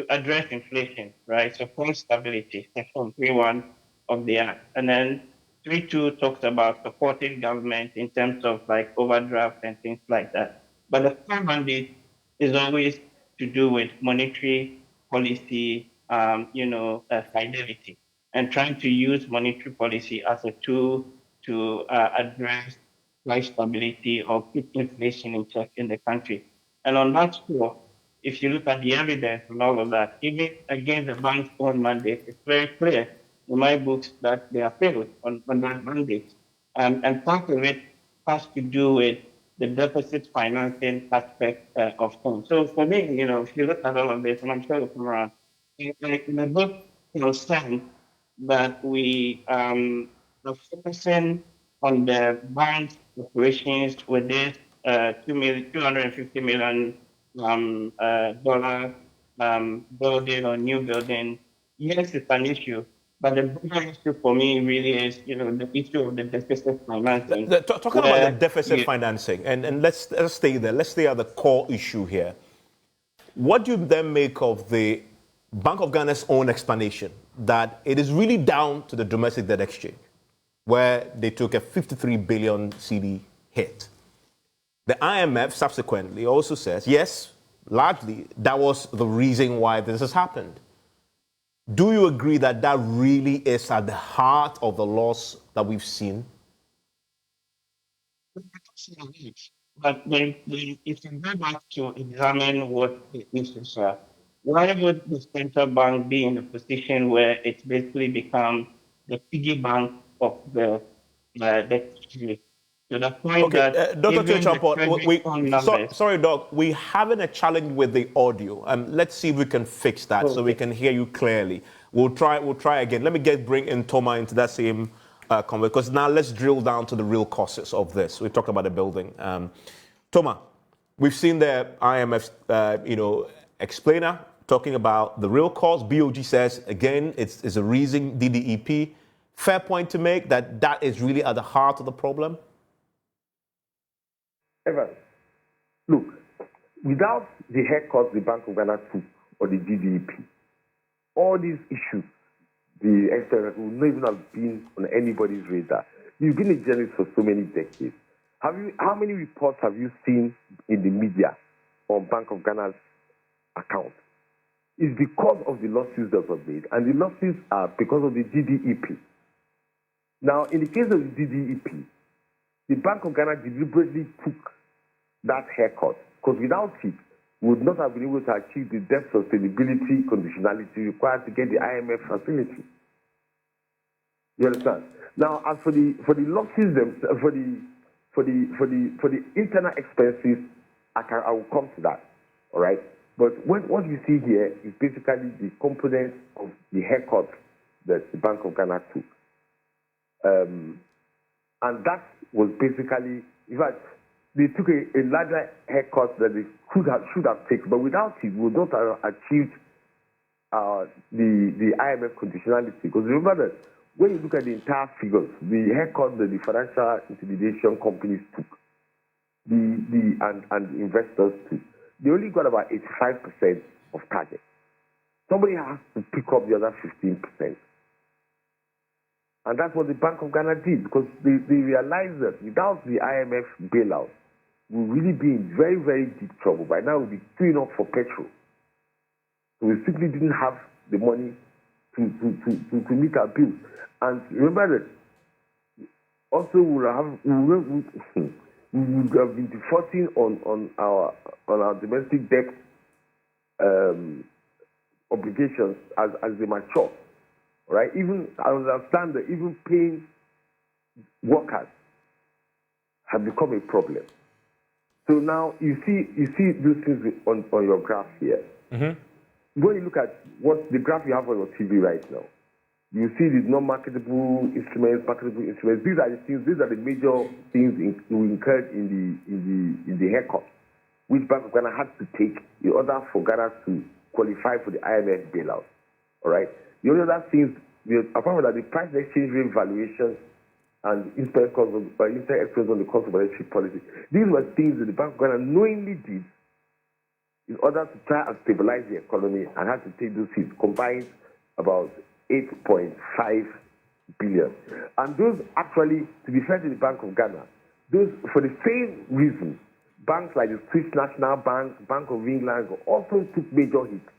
address inflation, right? So price stability, section 3.1 of the act. And then 3.2 talks about supporting government in terms of like overdraft and things like that. But the core mandate is always to do with monetary policy, fidelity, and trying to use monetary policy as a tool to address price stability or keep inflation in check in the country. And on that score, if you look at the evidence and all of that, even against the bank's own mandate, it's very clear in my books that they are failed on that mandate. And part of it has to do with the deficit financing aspect of things. So for me, if you look at all of this, and I'm sure you'll come around, in the book, saying that we are focusing on the bank's operations with this $250 million dollar building or new building. Yes, it's an issue, but the bigger issue for me really is, the issue of the deficit financing. Talking about the deficit financing, and let's stay there. Let's stay at the core issue here. What do you then make of the Bank of Ghana's own explanation that it is really down to the domestic debt exchange, where they took a 53 billion CD hit? The IMF subsequently also says, yes, largely that was the reason why this has happened. Do you agree that that really is at the heart of the loss that we've seen? But then if you go back to examine what the issues are, why would the central bank be in a position where it's basically become the piggy bank of the treasury? To the point that Dr. Champot, sorry, Doc, we're having a challenge with the audio. Let's see if we can fix that so we can hear you clearly. We'll try again. Let me bring in Toma into that same conversation, because now let's drill down to the real causes of this. We've talked about the building. Toma, we've seen the IMF, explainer talking about the real cause. BoG says, again, it's a reason, DDEP. Fair point to make that is really at the heart of the problem? Evan, look, without the haircut the Bank of Ghana took or the DDEP, all these issues, the external would not even have been on anybody's radar. You've been a journalist for so many decades. How many reports have you seen in the media on Bank of Ghana's account? It's because of the lawsuits that were made, and the lawsuits are because of the DDEP. Now, in the case of the DDEP, the Bank of Ghana deliberately took that haircut, because without it, we would not have been able to achieve the debt sustainability conditionality required to get the IMF facility. You understand? Now, as for the losses, for the internal expenses, I will come to that. All right. But what you see here is basically the component of the haircut that the Bank of Ghana took. And that was basically, in fact, they took a larger haircut that they should have taken, but without it, we would not have achieved the IMF conditionality. Because remember that when you look at the entire figures, the haircut that the financial intermediation companies took, and investors took, they only got about 85% of target. Somebody has to pick up the other 15%. And that's what the Bank of Ghana did, because they realized that without the IMF bailout, we'll really be in very, very deep trouble. By now, we'll be queuing up for petrol. So we simply didn't have the money to meet our bills. And remember that also we would have been defaulting on our domestic debt obligations as they mature. Right? Even I understand that even paying workers have become a problem. So now you see those things on your graph here. Mm-hmm. When you look at what the graph you have on your TV right now, you see the non-marketable instruments, marketable instruments. These are the things. These are the major things we incurred in the haircut, which Bank of Ghana had to take in order for Ghana to qualify for the IMF bailout. All right. The only other things, apart from that, the price exchange rate valuation and interest expense on the cost of monetary policy. These were things that the Bank of Ghana knowingly did in order to try and stabilize the economy, and had to take those hits, combined about 8.5 billion. And those actually, to be fair to the Bank of Ghana, those for the same reason, banks like the Swiss National Bank, Bank of England also took major hits.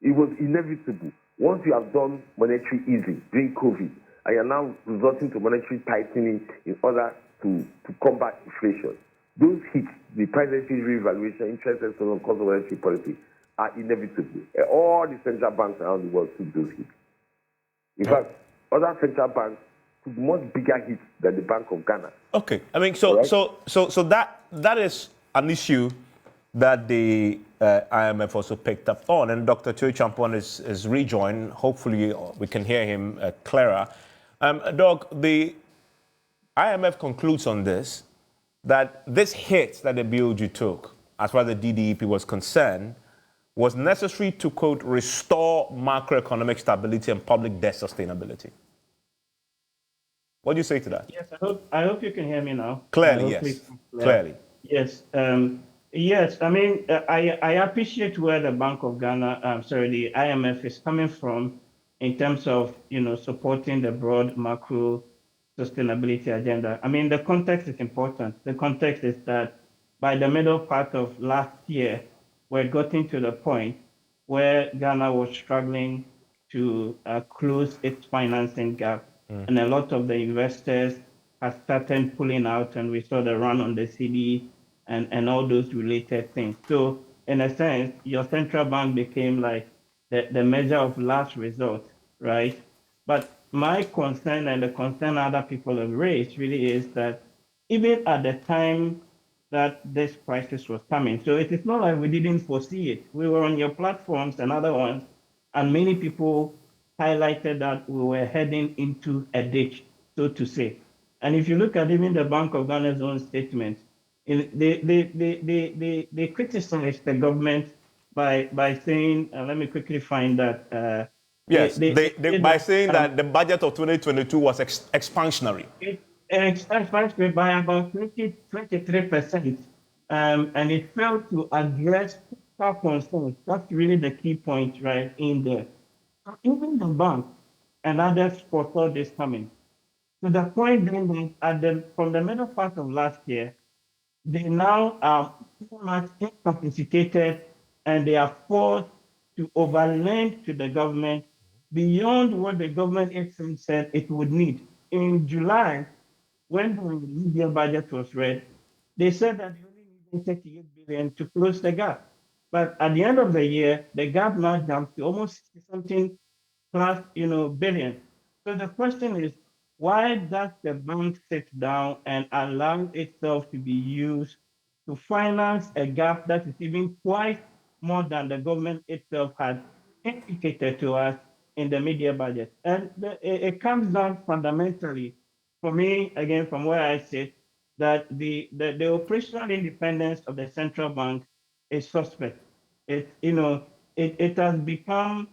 It was inevitable. Once you have done monetary easing during COVID, and you're now resorting to monetary tightening in order to combat inflation, those hits, the presidency revaluation, interest and so on, cost of monetary policy, are inevitable. All the central banks around the world took those hits. In fact, other central banks took much bigger hits than the Bank of Ghana. Okay, I mean, so that is an issue that the IMF also picked up on, and Dr. Tui Champon is rejoined. Hopefully, we can hear him clearer. Doc, the IMF concludes on this, that this hit that the BoG took, as far as the DDEP was concerned, was necessary to, quote, restore macroeconomic stability and public debt sustainability. What do you say to that? Yes, I hope you can hear me now. Clearly, yes. Clearly. Yes. Yes, I mean, I appreciate where the Bank of Ghana, the IMF is coming from in terms of, supporting the broad macro sustainability agenda. I mean, the context is important. The context is that by the middle part of last year, we're getting to the point where Ghana was struggling to close its financing gap. And a lot of the investors have started pulling out, and we saw the run on the CD and all those related things. So in a sense, your central bank became like the measure of last resort, right? But my concern and the concern other people have raised really is that even at the time that this crisis was coming, so it is not like we didn't foresee it. We were on your platforms and other ones, and many people highlighted that we were heading into a ditch, so to say. And if you look at even the Bank of Ghana's own statement, they criticized the government by saying, let me quickly find that. Yes, by saying that the budget of 2022 was expansionary. Expansionary by about 23%, and it failed to address fiscal concerns. That's really the key point right in there. Even the bank and others foresaw this coming. To the point then that from the middle part of last year, they now are pretty much incapacitated, and they are forced to overlend to the government beyond what the government itself said it would need. In July, when the media budget was read, they said that they only needed 38 billion to close the gap. But at the end of the year, the gap now jumped to almost something plus, billion. So the question is, why does the bank sit down and allow itself to be used to finance a gap that is even twice more than the government itself had indicated to us in the media budget? And it comes down fundamentally, for me, again, from where I sit, that the operational independence of the central bank is suspect. It has become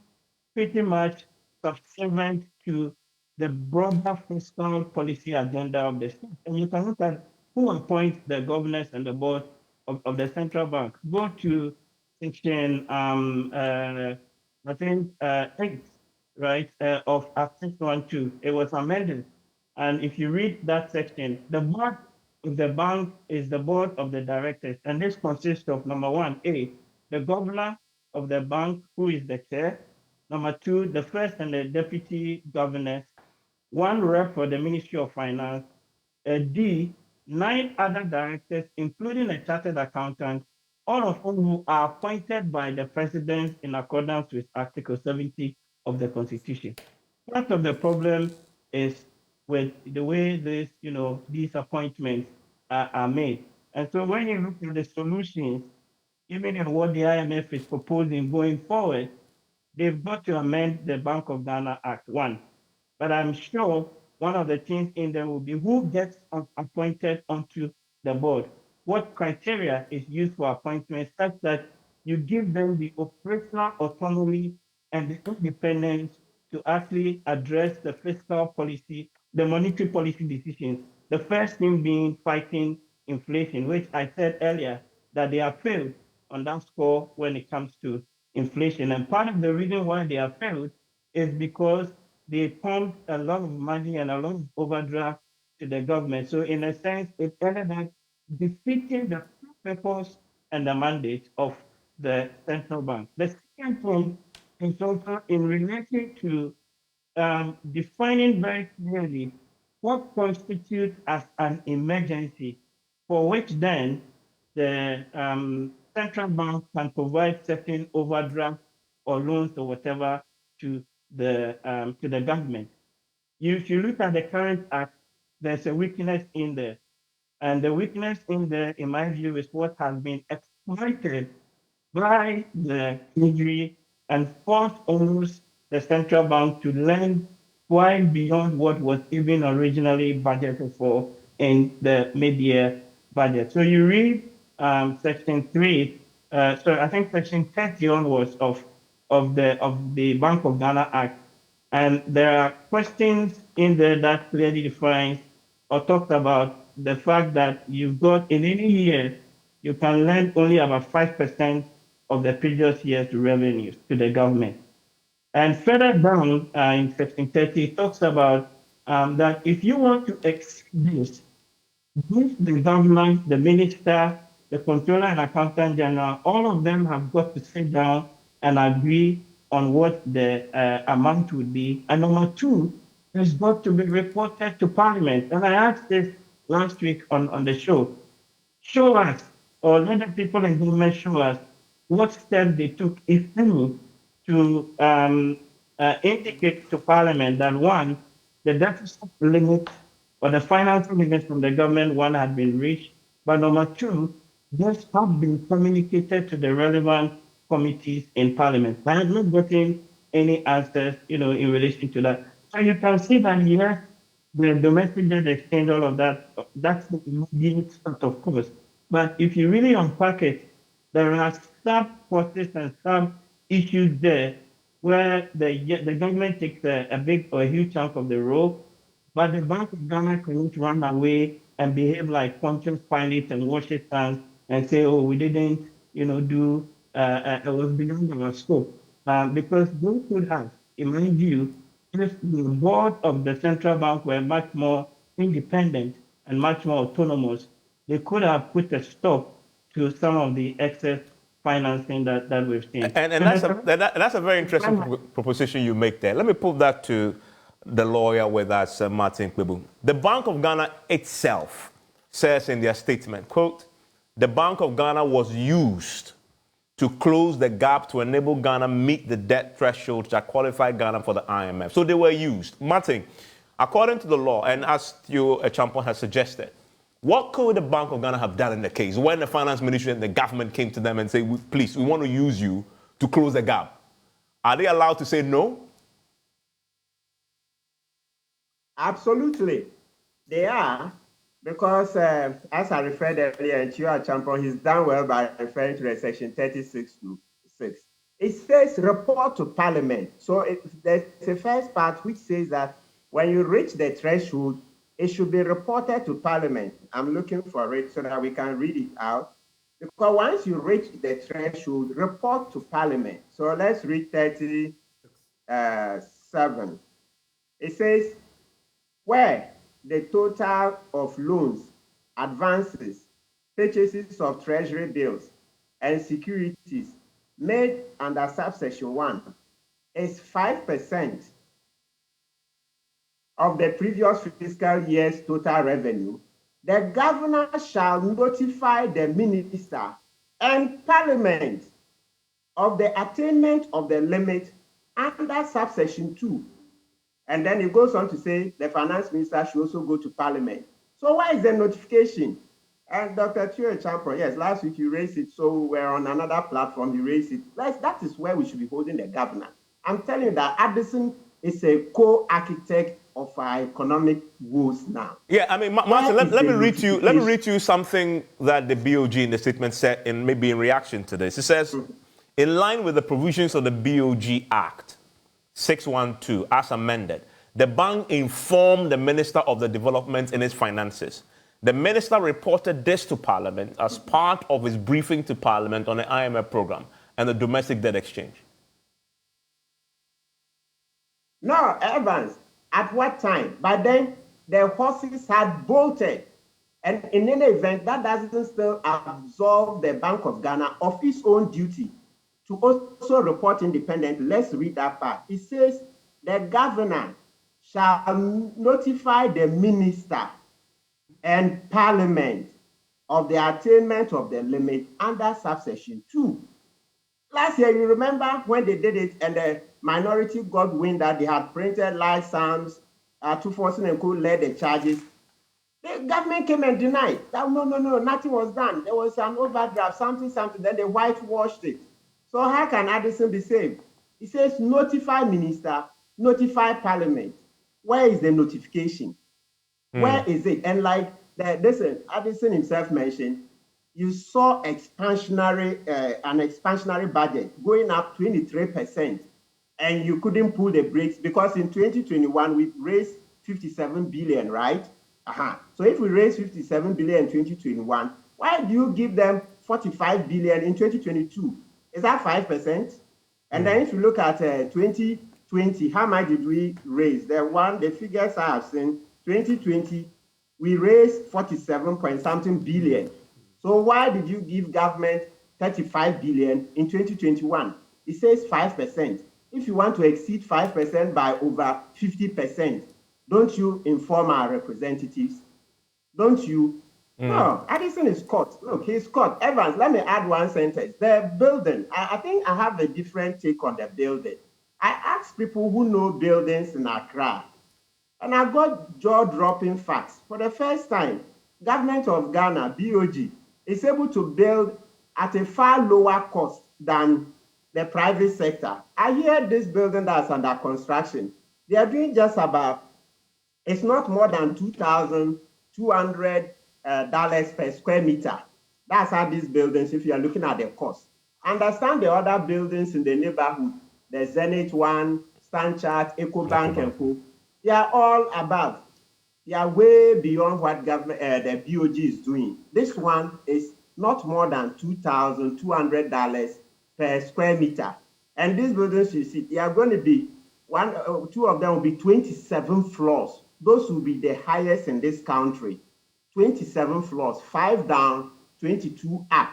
pretty much subservient to the broader fiscal policy agenda of the state. And you can look at who appoints the governors and the board of the central bank. Go to section, I think, 8, right, of Act 612. It was amended. And if you read that section, the board of the bank is the board of the directors. And this consists of, number 1, the governor of the bank, who is the chair. Number 2, the first and the deputy governors, 1 rep for the Ministry of Finance, D, 9 other directors, including a chartered accountant, all of whom are appointed by the president in accordance with Article 70 of the Constitution. Part of the problem is with the way these appointments are made. And so when you look at the solutions, even in what the IMF is proposing going forward, they've got to amend the Bank of Ghana Act 1. But I'm sure one of the things in there will be who gets appointed onto the board. What criteria is used for appointment such that you give them the operational autonomy and the independence to actually address the fiscal policy, the monetary policy decisions. The first thing being fighting inflation, which I said earlier that they have failed on that score when it comes to inflation. And part of the reason why they have failed is because they pumped a lot of money and a lot of overdraft to the government. So in a sense, it ended up defeating the purpose and the mandate of the central bank. The second thing is also in relation to defining very clearly what constitutes as an emergency for which then the central bank can provide certain overdraft or loans or whatever to the government. If you look at the current act, there's a weakness in there. And the weakness in there, in my view, is what has been exploited by the Treasury and forced almost the central bank to lend quite beyond what was even originally budgeted for in the mid-year budget. So you read Section 3, so I think Section 30 onwards of the Bank of Ghana Act, and there are questions in there that clearly defines or talks about the fact that you've got in any year, you can lend only about 5% of the previous year's revenues to the government. And further down in Section 30, it talks about that if you want to exceed this, both the government, the minister, the controller and accountant general, all of them have got to sit down and agree on what the amount would be. And number two, it's got to be reported to Parliament. And I asked this last week on the show. Show us, or let the people in government show us what steps they took, if any, to indicate to Parliament that one, the deficit limit or the financial limit from the government, one, had been reached, but number two, this have been communicated to the relevant committees in Parliament. I have not gotten any answers, in relation to that. So you can see that here, the domestic debt exchange, all of that, that's the immediate sort of cost. But if you really unpack it, there are sub-causes and sub-issues there where the government takes a big or a huge chunk of the role, but the Bank of Ghana cannot run away and behave like Pontius Pilate and wash its hands and say, oh, we didn't, do, it was beyond our scope. Because they could have, in my view, if the board of the central bank were much more independent and much more autonomous, they could have put a stop to some of the excess financing that we've seen. And that's a very interesting proposition you make there. Let me put that to the lawyer with us, Martin Kpebu. The Bank of Ghana itself says in their statement, quote, the Bank of Ghana was used to close the gap to enable Ghana meet the debt thresholds that qualify Ghana for the IMF. So they were used. Martin, according to the law, and as you, Champon, has suggested, what could the Bank of Ghana have done in the case when the finance ministry and the government came to them and say, please, we want to use you to close the gap? Are they allowed to say no? Absolutely. They are, because as I referred earlier, and Chua Champon, he's done well by referring to the section 36 to 6. It says report to Parliament. So there's a first part which says that when you reach the threshold, it should be reported to Parliament. I'm looking for it so that we can read it out. Because once you reach the threshold, report to Parliament. So let's read 37. It says, where the total of loans, advances, purchases of treasury bills, and securities made under subsection 1 is 5% of the previous fiscal year's total revenue, the governor shall notify the minister and Parliament of the attainment of the limit under subsection 2. And then it goes on to say the finance minister should also go to Parliament. So why is the notification? And Dr. Chua Champon, yes, last week you raised it, so we're on another platform, you raised it. That is where we should be holding the governor. I'm telling you that Addison is a co-architect of our economic woes now. Yeah, I mean, Martin, let me read to you something that the BoG in the statement said, in reaction to this. It says, in line with the provisions of the BoG Act 612, as amended, the bank informed the Minister of the Development in its finances. The minister reported this to Parliament as part of his briefing to Parliament on the IMF program and the domestic debt exchange. No, Evans, at what time? By then, the horses had bolted. And in any event, that doesn't still absolve the Bank of Ghana of its own duty to also report independently. Let's read that part. It says, the governor shall notify the minister and Parliament of the attainment of the limit under subsection 2. Last year, you remember when they did it and the minority got wind that they had printed large sums, 240 and Co. led the charges. The government came and denied that no, nothing was done. There was an overdraft, something, then they whitewashed it. So how can Addison be saved? He says notify minister, notify parliament. Where is the notification? Where is it? And like Addison himself mentioned, you saw an expansionary budget going up 23%, and you couldn't pull the brakes because in 2021 we raised 57 billion, right? So if we raise 57 billion in 2021, why do you give them 45 billion in 2022? Is that 5%? And then if you look at 2020, how much did we raise? The figures I have seen, 2020, we raised 47 point something billion. So why did you give government 35 billion in 2021? It says 5%. If you want to exceed 5% by over 50%, don't you inform our representatives? Don't you? No, Addison is caught. Look, he's caught. Evans, let me add one sentence. The building, I think I have a different take on the building. I asked people who know buildings in Accra, and I got jaw-dropping facts. For the first time, government of Ghana, BoG, is able to build at a far lower cost than the private sector. I hear this building that's under construction, they are doing just about, it's not more than $2,200 per square meter. That's how these buildings, if you are looking at the cost. Understand the other buildings in the neighborhood, the Zenith one, Stanchart, EcoBank, and Co. They are all above. They are way beyond what government, the BoG is doing. This one is not more than $2,200 per square meter. And these buildings you see, they are going to be, two of them will be 27 floors. Those will be the highest in this country. 27 floors, 5 down, 22 up.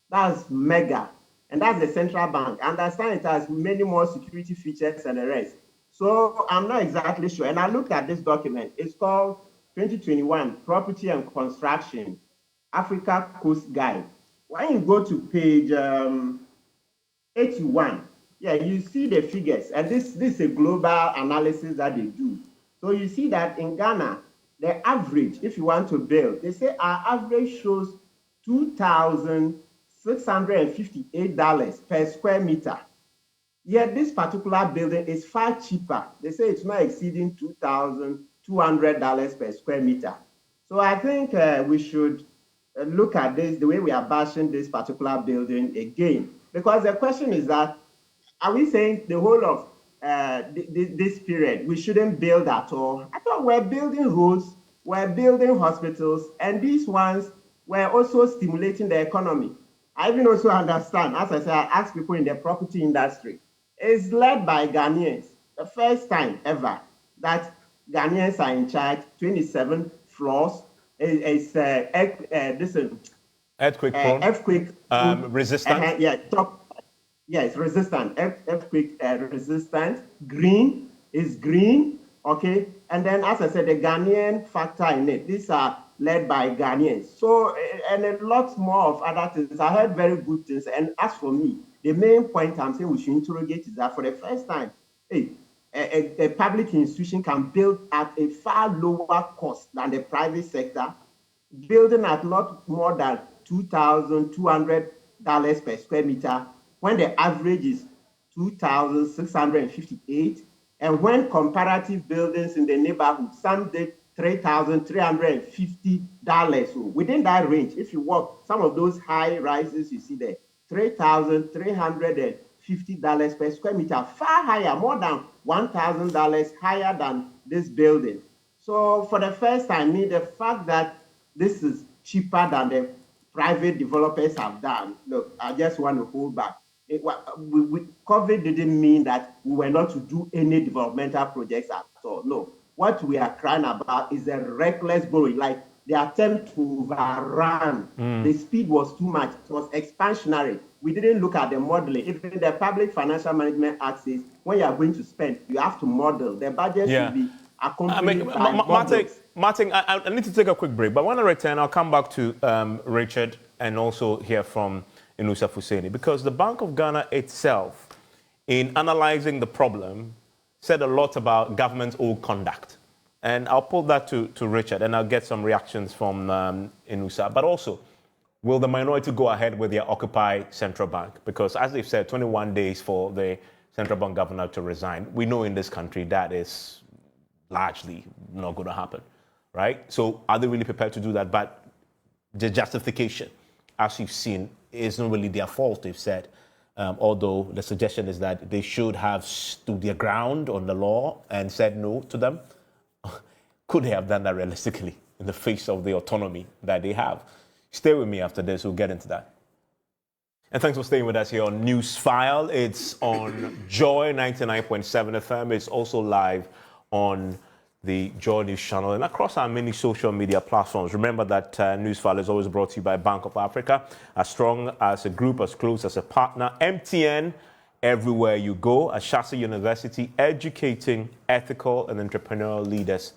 That's mega. And that's the central bank. Understand it has many more security features and the rest. So I'm not exactly sure. And I looked at this document. It's called 2021 Property and Construction, Africa Coast Guide. When you go to page 81, yeah, you see the figures. And this is a global analysis that they do. So you see that in Ghana, the average, if you want to build, they say our average shows $2,658 per square meter. Yet this particular building is far cheaper. They say it's not exceeding $2,200 per square meter. So I think we should look at this, the way we are bashing this particular building again. Because the question is that, are we saying the whole of this period, we shouldn't build at all? I thought we're building roads, we're building hospitals, and these ones were also stimulating the economy. I even also understand, as I said, I ask people in the property industry, it's led by Ghanaians. The first time ever that Ghanaians are in charge, 27 floors. It's earthquake resistant. Yes, resistant. Earthquake resistant. Green is green. Okay, and then as I said, the Ghanaian factor in it. These are led by Ghanaians. So, and a lot more of other things. I heard very good things. And as for me, the main point I'm saying we should interrogate is that for the first time, a public institution can build at a far lower cost than the private sector, building at not more than $2,200 per square meter, when the average is $2,658. And when comparative buildings in the neighborhood, some did $3,350. So within that range, if you walk some of those high rises you see there, $3,350 per square meter, far higher, more than $1,000 higher than this building. So for the first time, the fact that this is cheaper than the private developers have done, look, I just want to hold back. COVID didn't mean that we were not to do any developmental projects at all. No. What we are crying about is a reckless borrowing, like the attempt to overrun. The speed was too much. It was expansionary. We didn't look at the modeling. Even the Public Financial Management Act says when you are going to spend, you have to model. The budget should be accompanied by models. Martin, I need to take a quick break, but when I return, I'll come back to Richard and also hear from Inusa Fuseni, because the Bank of Ghana itself, in analyzing the problem, said a lot about government's old conduct. And I'll pull that to Richard, and I'll get some reactions from Inusa. But also, will the minority go ahead with their Occupy Central Bank? Because as they've said, 21 days for the central bank governor to resign. We know in this country that is largely not going to happen, right? So are they really prepared to do that? But the justification, as you've seen, is not really their fault, they've said. Although the suggestion is that they should have stood their ground on the law and said no to them. Could they have done that realistically in the face of the autonomy that they have? Stay with me after this, we'll get into that. And thanks for staying with us here on Newsfile. It's on Joy 99.7 FM. It's also live on the Joy News channel and across our many social media platforms. Remember that Newsfile is always brought to you by Bank of Africa, as strong as a group, as close as a partner. MTN, everywhere you go. Ashasi University, educating ethical and entrepreneurial leaders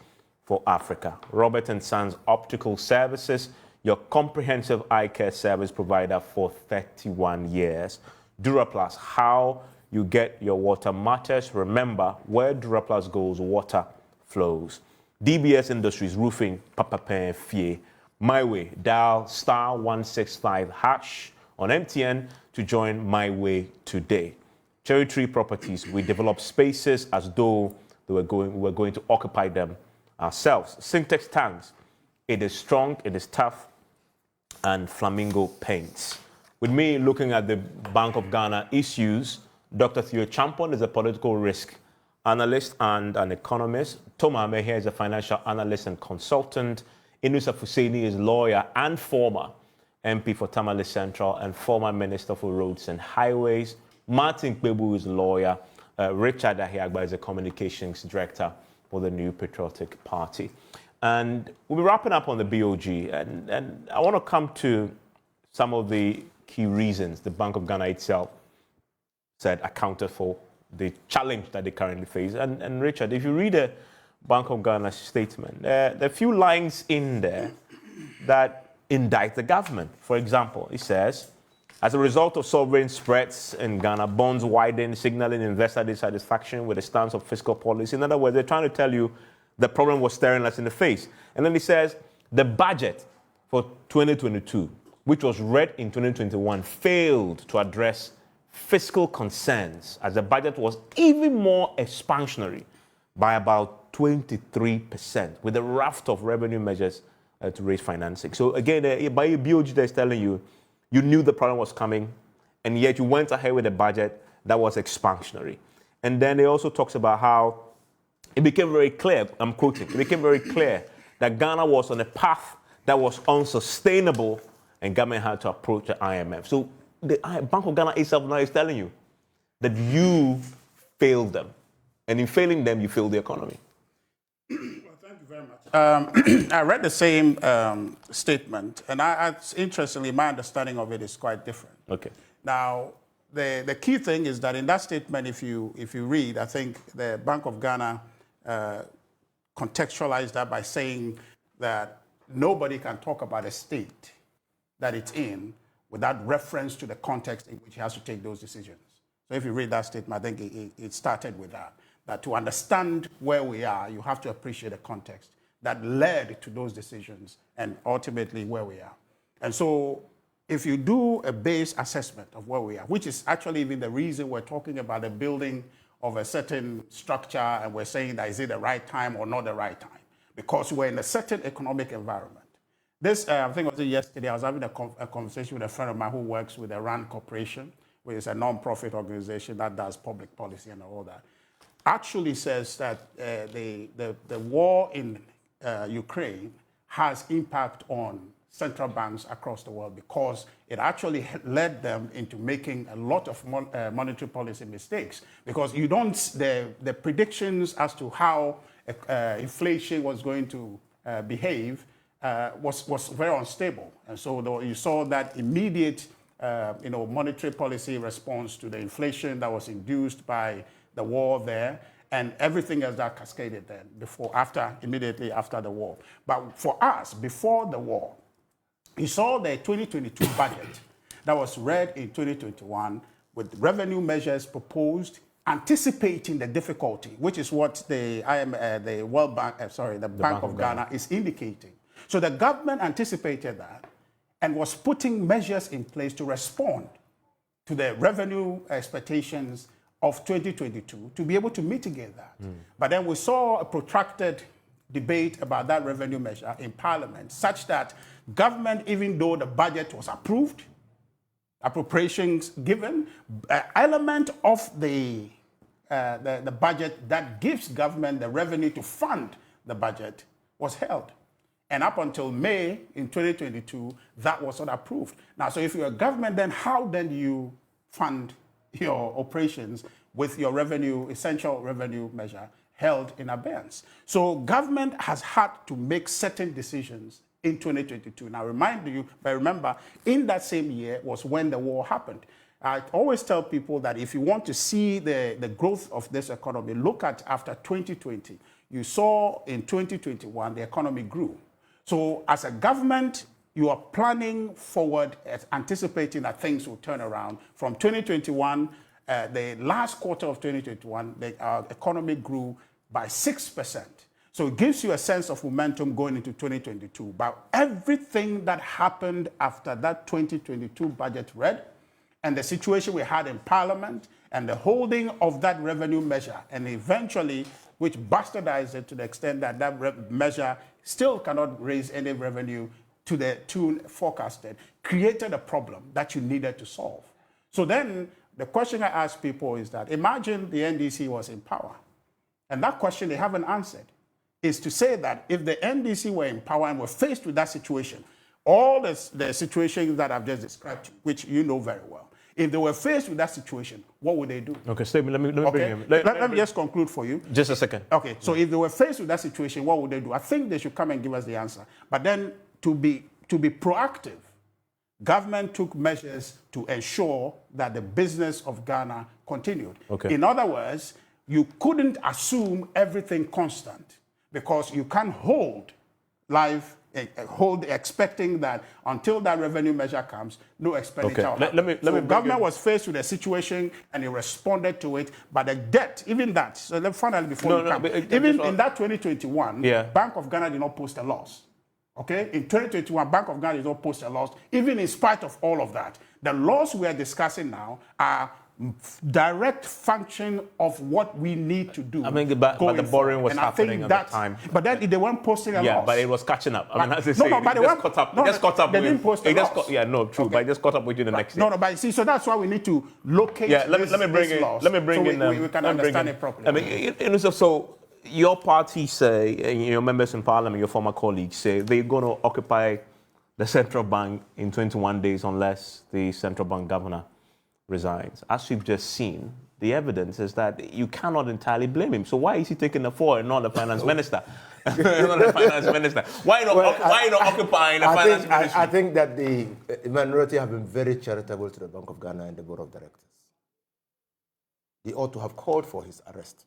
for Africa. Robert & Sons Optical Services, your comprehensive eye care service provider for 31 years. Duraplus, how you get your water matters. Remember, where Duraplus goes, water flows. DBS Industries, roofing, Papa Pen Fie. My Way, dial *165# on MTN to join My Way today. Cherry Tree Properties, we develop spaces as though we're going to occupy them ourselves. Syntex Tanks, it is strong, it is tough, and Flamingo Paints. With me looking at the Bank of Ghana issues, Dr. Theo Champon is a political risk analyst and an economist. Toma Amehe is a financial analyst and consultant. Inusa Fuseni is lawyer and former MP for Tamale Central and former Minister for Roads and Highways. Martin Kpebu is a lawyer. Richard Ahiagba is a communications director for the New Patriotic Party. And we'll be wrapping up on the BoG. And I want to come to some of the key reasons the Bank of Ghana itself said accounted for the challenge that they currently face. And Richard, if you read the Bank of Ghana statement, there are a few lines in there that indict the government. For example, it says, as a result of sovereign spreads in Ghana, bonds widen, signaling investor dissatisfaction with the stance of fiscal policy. In other words, they're trying to tell you the problem was staring us in the face. And then it says, the budget for 2022, which was read in 2021, failed to address fiscal concerns, as the budget was even more expansionary by about 23%, with a raft of revenue measures to raise financing. So again, by BoG, they're telling you, you knew the problem was coming, and yet you went ahead with a budget that was expansionary. And then it also talks about how it became very clear, I'm quoting, it became very clear that Ghana was on a path that was unsustainable and government had to approach the IMF. So the Bank of Ghana itself now is telling you that you failed them. And in failing them, you failed the economy. Well, thank you very much. I read the same statement, and interestingly, my understanding of it is quite different. Okay. Now, the key thing is that in that statement, if you read, I think the Bank of Ghana contextualized that by saying that nobody can talk about a state that it's in without reference to the context in which he has to take those decisions. So if you read that statement, I think it started with that to understand where we are, you have to appreciate the context that led to those decisions and ultimately where we are. And so if you do a base assessment of where we are, which is actually even the reason we're talking about the building of a certain structure and we're saying that is it the right time or not the right time, because we're in a certain economic environment. This, I think it was yesterday, I was having a conversation with a friend of mine who works with the RAND Corporation, which is a non-profit organization that does public policy and all that. Actually says that the war in Ukraine has impact on central banks across the world because it actually led them into making a lot of monetary policy mistakes, because you don't, the predictions as to how inflation was going to behave was very unstable. And so you saw that immediate monetary policy response to the inflation that was induced by the war there. and everything else that cascaded then immediately after the war. But for us, before the war, you saw the 2022 budget that was read in 2021 with revenue measures proposed, anticipating the difficulty, which is what the World Bank, the Bank of Ghana is indicating. So the government anticipated that and was putting measures in place to respond to the revenue expectations of 2022 to be able to mitigate that. But then we saw a protracted debate about that revenue measure in Parliament, such that government, even though the budget was approved, appropriations given, element of the budget that gives government the revenue to fund the budget was held. And up until May in 2022, that was not approved. Now, so if you're a government, then how then do you fund your operations with your revenue, essential revenue measure held in abeyance? So government has had to make certain decisions in 2022. Now, remember, in that same year was when the war happened. I always tell people that if you want to see the growth of this economy, look at after 2020. You saw in 2021, the economy grew. So as a government, you are planning forward, anticipating that things will turn around. From 2021, the last quarter of 2021, the economy grew by 6%. So it gives you a sense of momentum going into 2022. But everything that happened after that 2022 budget read, and the situation we had in Parliament, and the holding of that revenue measure, and eventually, which bastardized it to the extent that that measure still cannot raise any revenue to the tune forecasted, created a problem that you needed to solve. So then the question I ask people is that, imagine the NDC was in power. And that question they haven't answered is to say that if the NDC were in power and were faced with that situation, all the situations that I've just described, which you know very well, if they were faced with that situation, what would they do? Okay, Stephen, let me bring him. Let me just conclude for you. Just a second. Okay, so if they were faced with that situation, what would they do? I think they should come and give us the answer. But then to be proactive, government took measures to ensure that the business of Ghana continued. Okay. In other words, you couldn't assume everything constant because you can't hold life, expecting that until that revenue measure comes, no expenditure. Okay. Let me government was faced with a situation and it responded to it, but the debt, even that. So finally, before you come, even in that 2021, Bank of Ghana did not post a loss. Okay, in 2021, Bank of Ghana did not post a loss, even in spite of all of that. The laws we are discussing now are direct function of what we need to do. I mean, but the borrowing was happening at the time. But then they weren't posting a loss. Yeah, but it was catching up. I mean, as they say, but it just caught up. No, it just caught up. They didn't post a loss. But it just caught up with you the next year. No, but see, so that's why we need to locate let me bring in. We can understand it properly. I mean, so your party say, and your members in parliament, your former colleagues say they're going to occupy the central bank in 21 days unless the central bank governor resigns. As we've just seen, the evidence is that you cannot entirely blame him. So why is he taking the floor and not the finance minister? Not the finance minister. Why not occupying the finance minister? I think that the minority have been very charitable to the Bank of Ghana and the board of directors. They ought to have called for his arrest.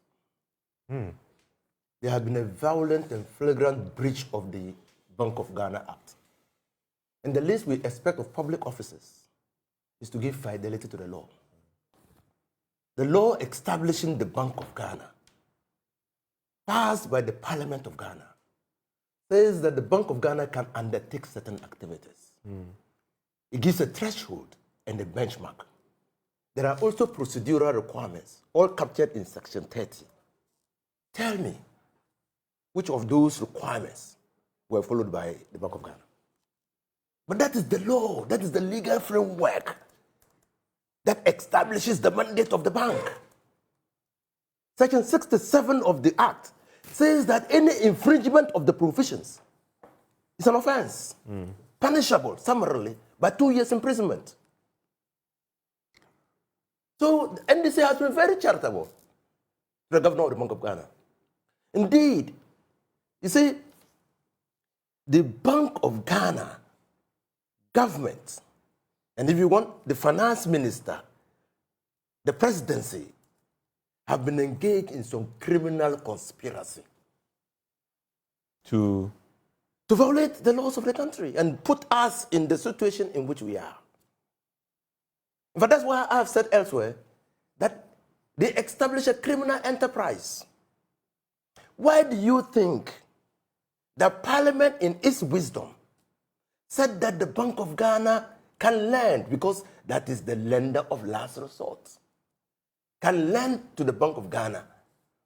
There had been a violent and flagrant breach of the Bank of Ghana Act. And the least we expect of public officers is to give fidelity to the law. The law establishing the Bank of Ghana, passed by the Parliament of Ghana, says that the Bank of Ghana can undertake certain activities. It gives a threshold and a benchmark. There are also procedural requirements, all captured in Section 30. Tell me, which of those requirements were followed by the Bank of Ghana? But that is the law, that is the legal framework that establishes the mandate of the bank. Section 67 of the Act says that any infringement of the provisions is an offense, punishable summarily by 2 years imprisonment. So the NDC has been very charitable to the governor of the Bank of Ghana. Indeed, you see, the Bank of Ghana government, and if you want, the finance minister, the presidency, have been engaged in some criminal conspiracy To violate the laws of the country and put us in the situation in which we are. But that's why I have said elsewhere that they establish a criminal enterprise. Why do you think that Parliament, in its wisdom, said that the Bank of Ghana can lend, because that is the lender of last resort, can lend to the Bank of Ghana,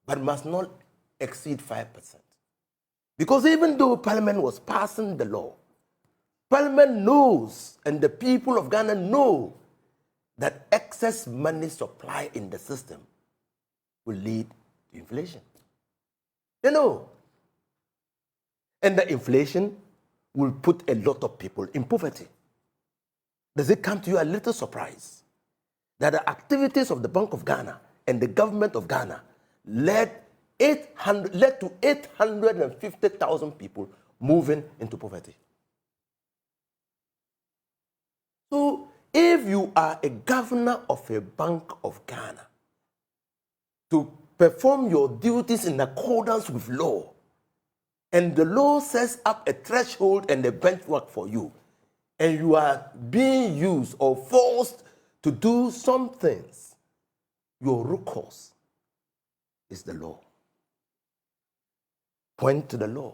but must not exceed 5%? Because even though Parliament was passing the law, Parliament knows, and the people of Ghana know, that excess money supply in the system will lead to inflation. They know. And the inflation will put a lot of people in poverty. Does it come to you a little surprise that the activities of the Bank of Ghana and the government of Ghana led to 850,000 people moving into poverty? So if you are a governor of a Bank of Ghana, to perform your duties in accordance with law, and the law sets up a threshold and a benchmark for you, and you are being used or forced to do some things, your recourse is the law. Point to the law.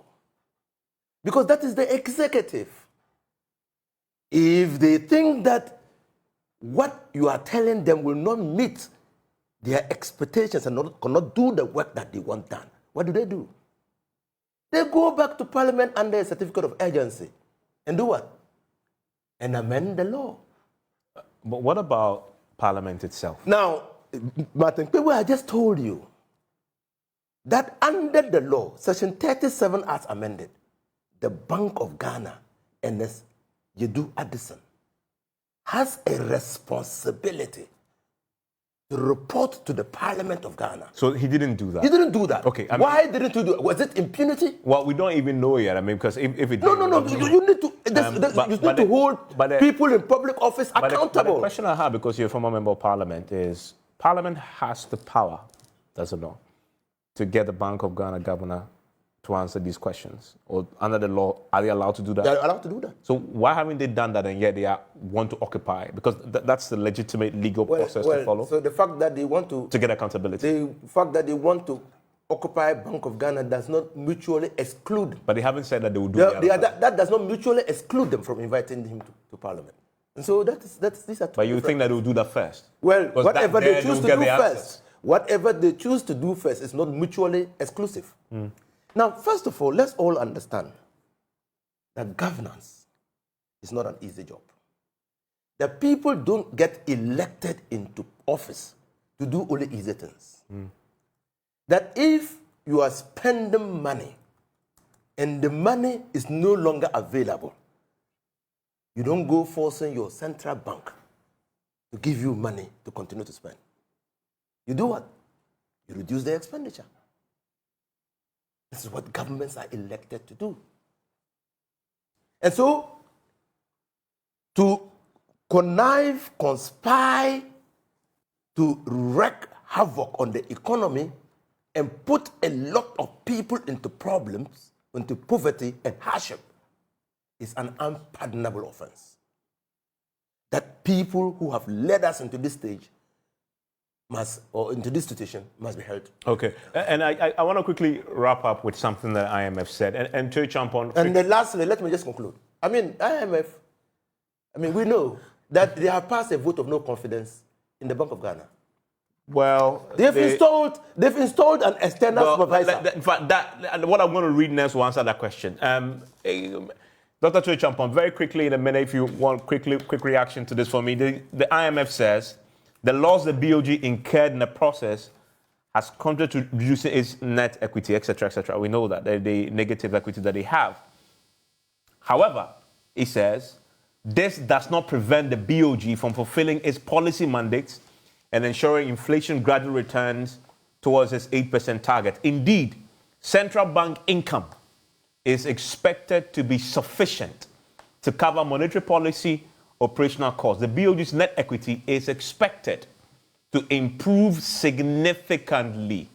Because that is the executive. If they think that what you are telling them will not meet their expectations and cannot do the work that they want done, what do? They go back to Parliament under a certificate of urgency and do what? And amend the law. But what about Parliament itself? Now, Martin, I just told you that under the law, Section 37 as amended, the Bank of Ghana, Ernest Yedu Addison, has a responsibility to report to the Parliament of Ghana. So he didn't do that? He didn't do that. Okay. Why didn't he do it? Was it impunity? Well, we don't even know yet. I mean, because if it... No. You need to hold people in public office accountable. But the question I have, because you're a former member of Parliament, is Parliament has the power, does it not, to get the Bank of Ghana governor to answer these questions? Or under the law, are they allowed to do that? They're allowed to do that. So why haven't they done that, and yet they want to occupy? Because that's the legitimate legal process to follow. So the fact that they want to get accountability. The fact that they want to occupy Bank of Ghana does not mutually exclude them. But they haven't said that they will do that. That does not mutually exclude them from inviting him to Parliament. And so these are two. But you think that they will do that first? Well, whatever they choose to do first, whatever they choose to do first is not mutually exclusive. Now, first of all, let's all understand that governance is not an easy job. The people don't get elected into office to do only easy things. That if you are spending money and the money is no longer available, you don't go forcing your central bank to give you money to continue to spend. You do what? You reduce the expenditure. This is what governments are elected to do. And so, to connive, conspire, to wreak havoc on the economy and put a lot of people into problems, into poverty and hardship, is an unpardonable offense. That people who have led us into this stage into this situation must be held. Okay, and I want to quickly wrap up with something that IMF said, and to jump on. And then lastly, let me just conclude. I mean, IMF, we know that they have passed a vote of no confidence in the Bank of Ghana. Well, they've installed an external supervisor. In fact, what I'm going to read next will answer that question. Dr. Tue Champon, very quickly in a minute, if you want quick reaction to this for me. The IMF says the loss the BoG incurred in the process has contributed to reducing its net equity, etc., etc. We know that, the negative equity that they have. However, it says this does not prevent the BoG from fulfilling its policy mandates and ensuring inflation gradually returns towards its 8% target. Indeed, central bank income is expected to be sufficient to cover monetary policy operational costs. The BoG's net equity is expected to improve significantly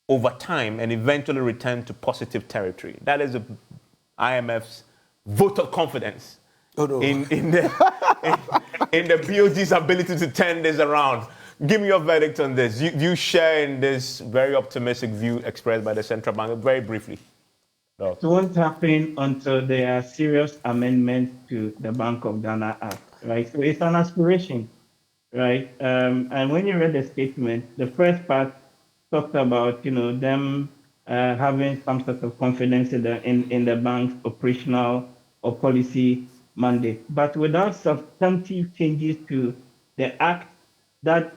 over time and eventually return to positive territory. That is the IMF's vote of confidence in the BoG's ability to turn this around. Give me your verdict on this. Do you share in this very optimistic view expressed by the central bank? Very briefly. No. It won't happen until there are serious amendments to the Bank of Ghana Act, right? So it's an aspiration, right? And when you read the statement, the first part talked about, them having some sort of confidence in the bank's operational or policy mandate, but without substantive changes to the act that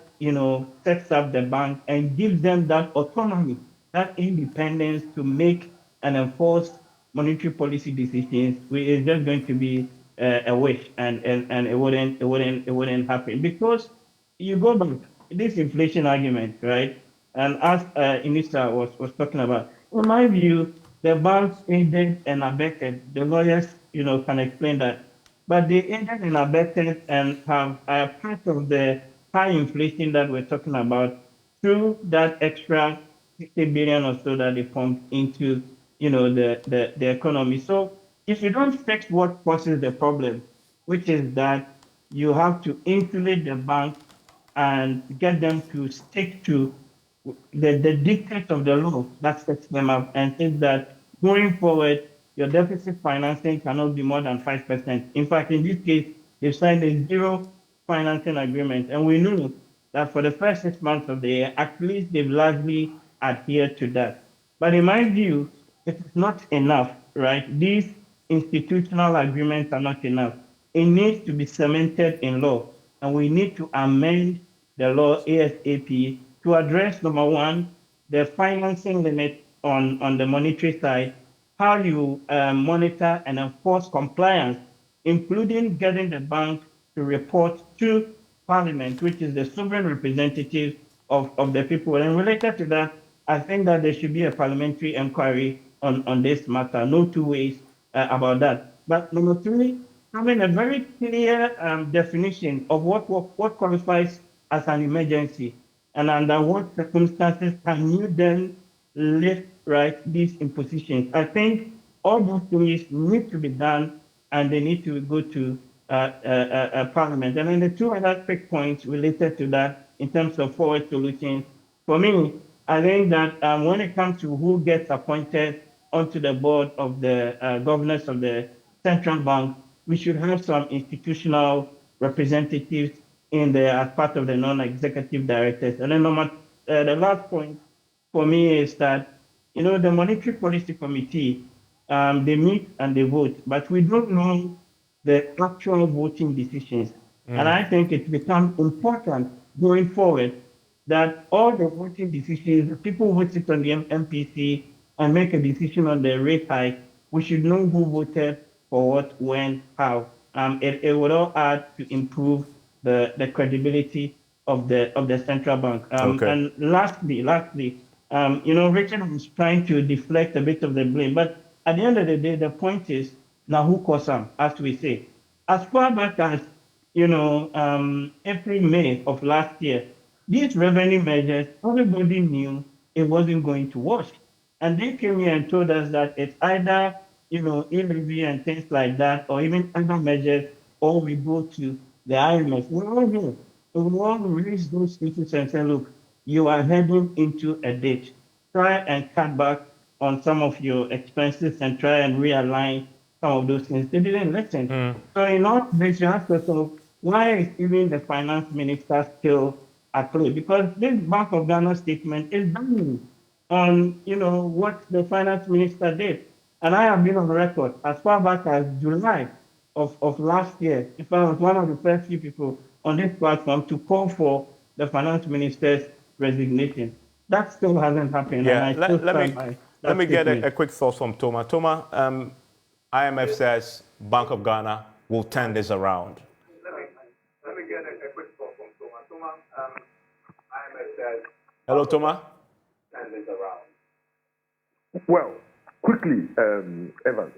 sets up the bank and gives them that autonomy, that independence to make and enforce monetary policy decisions, it's just going to be a wish, and it wouldn't happen, because you go back this inflation argument, right? And as Inisa was talking about, in my view, the banks aided and abetted. The lawyers, can explain that, but they aided and abetted and have part of the high inflation that we're talking about through that extra 60 billion or so that they pumped into, the economy. So if you don't fix what causes the problem, which is that you have to insulate the bank and get them to stick to the dictates of the law that sets them up, and says that going forward, your deficit financing cannot be more than 5%. In fact, in this case, they've signed a zero financing agreement, and we know that for the first 6 months of the year, at least they've largely adhered to that. But in my view, it is not enough, right? These institutional agreements are not enough. It needs to be cemented in law, and we need to amend the law ASAP to address, number one, the financing limit on the monetary side, how you monitor and enforce compliance, including getting the bank to report to Parliament, which is the sovereign representative of the people. And related to that, I think that there should be a parliamentary inquiry on this matter. No two ways about that. But number three, having a very clear definition of what qualifies as an emergency, and under what circumstances can you then lift, right, these impositions. I think all those things need to be done, and they need to go to Parliament. And then the two other quick points related to that in terms of forward solutions. For me, I think that when it comes to who gets appointed onto the board of the governors of the central bank, we should have some institutional representatives in there as part of the non-executive directors. And then the last point for me is that, the Monetary Policy Committee, they meet and they vote, but we don't know the actual voting decisions. And I think it becomes important going forward that all the voting decisions, the people who sit on the MPC and make a decision on the rate hike, we should know who voted for what, when, how. It would all add to improve the credibility of the central bank. Okay. And lastly, Richard was trying to deflect a bit of the blame, but at the end of the day, the point is, now who caused them, as we say. As far back as, April, May of last year, these revenue measures, everybody knew it wasn't going to wash. And they came here and told us that it's either, e-levy and things like that, or even other measures, or we go to the IMF. We're all here. We all release those issues and say, look, you are heading into a ditch. Try and cut back on some of your expenses and try and realign some of those things. They didn't listen. So in all this, you ask yourself, why is even the finance minister still at play? Because this Bank of Ghana statement is banging on, what the finance minister did. And I have been on record as far back as July of last year. If I was one of the first few people on this platform to call for the finance minister's resignation. That still hasn't happened. Yeah, and let me get a quick thought from Toma. Toma, IMF says Bank of Ghana will turn this around. Let me get a quick thought from Toma. Toma, IMF says. Hello, Toma. Turn this around. Well, quickly, Evan.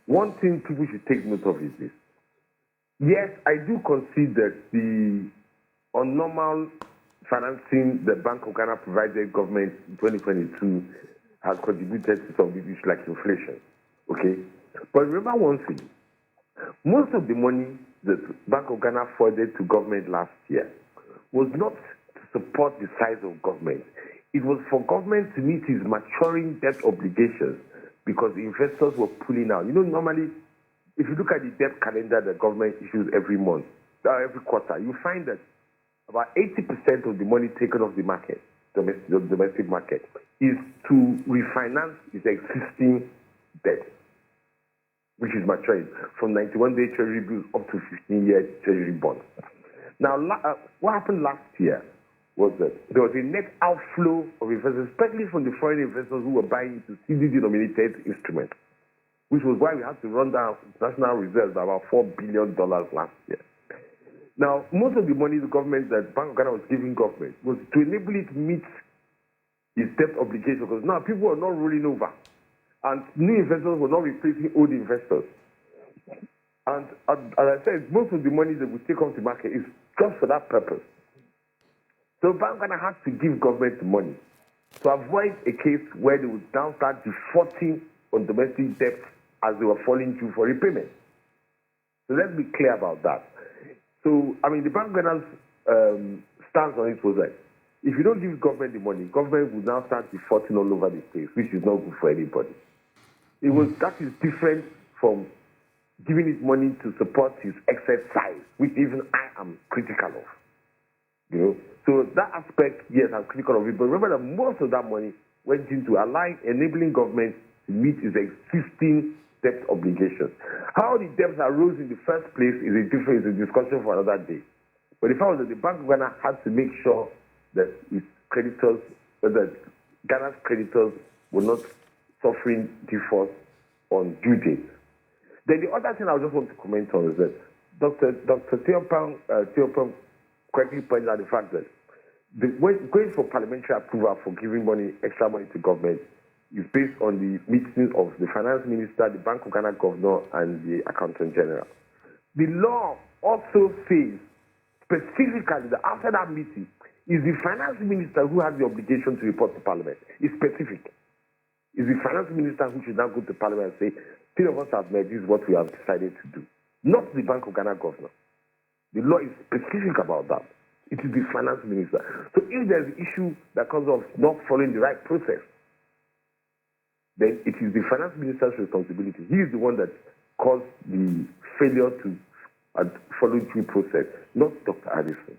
One thing people should take note of is this. Yes, I do concede that the on normal financing the Bank of Ghana provided government in 2022 has contributed to some issues like inflation. Okay? But remember one thing. Most of the money the Bank of Ghana forwarded to government last year was not to support the size of government. It was for government to meet its maturing debt obligations because the investors were pulling out. You know, normally, if you look at the debt calendar that government issues every month, every quarter, you find that about 80% of the money taken off the market, the domestic market, is to refinance its existing debt, which is maturing from 91-day treasury bills up to 15-year treasury bonds. Now, what happened last year was that there was a net outflow of investors, especially from the foreign investors who were buying into CD-denominated instruments, which was why we had to run down national reserves by about $4 billion last year. Now, most of the money the government, that Bank of Ghana was giving government, was to enable it to meet its debt obligation, because now people are not rolling over, and new investors were not replacing old investors. And as I said, most of the money that we take off the market is just for that purpose. So Bank of Ghana has to give government the money to avoid a case where they would now start defaulting on domestic debt as they were falling due for repayment. So let's be clear about that. So, I mean, the Bank of Ghana's stance on it was like, if you don't give government the money, government will now start defaulting all over the place, which is not good for anybody. That is different from giving it money to support his excess size, which even I am critical of. You know? So that aspect, yes, I'm critical of it. But remember that most of that money went into enabling government to meet its existing debt obligations. How the debts arose in the first place is a discussion for another day. But the fact was that the Bank of Ghana had to make sure that its creditors, that Ghana's creditors were not suffering default on due dates. Then the other thing I just want to comment on is that Dr. Theopong correctly pointed out the fact that going for parliamentary approval for giving extra money to government is based on the meeting of the finance minister, the Bank of Ghana governor, and the accountant general. The law also says specifically that after that meeting, is the finance minister who has the obligation to report to parliament. It's specific. It's the finance minister who should now go to parliament and say, three of us have met, this is what we have decided to do. Not the Bank of Ghana governor. The law is specific about that. It is the finance minister. So if there's an issue that comes of not following the right process, then it is the finance minister's responsibility. He is the one that caused the failure to follow due process, not Dr. Addison.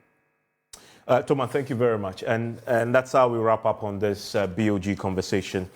Thomas, thank you very much. And that's how we wrap up on this BoG conversation.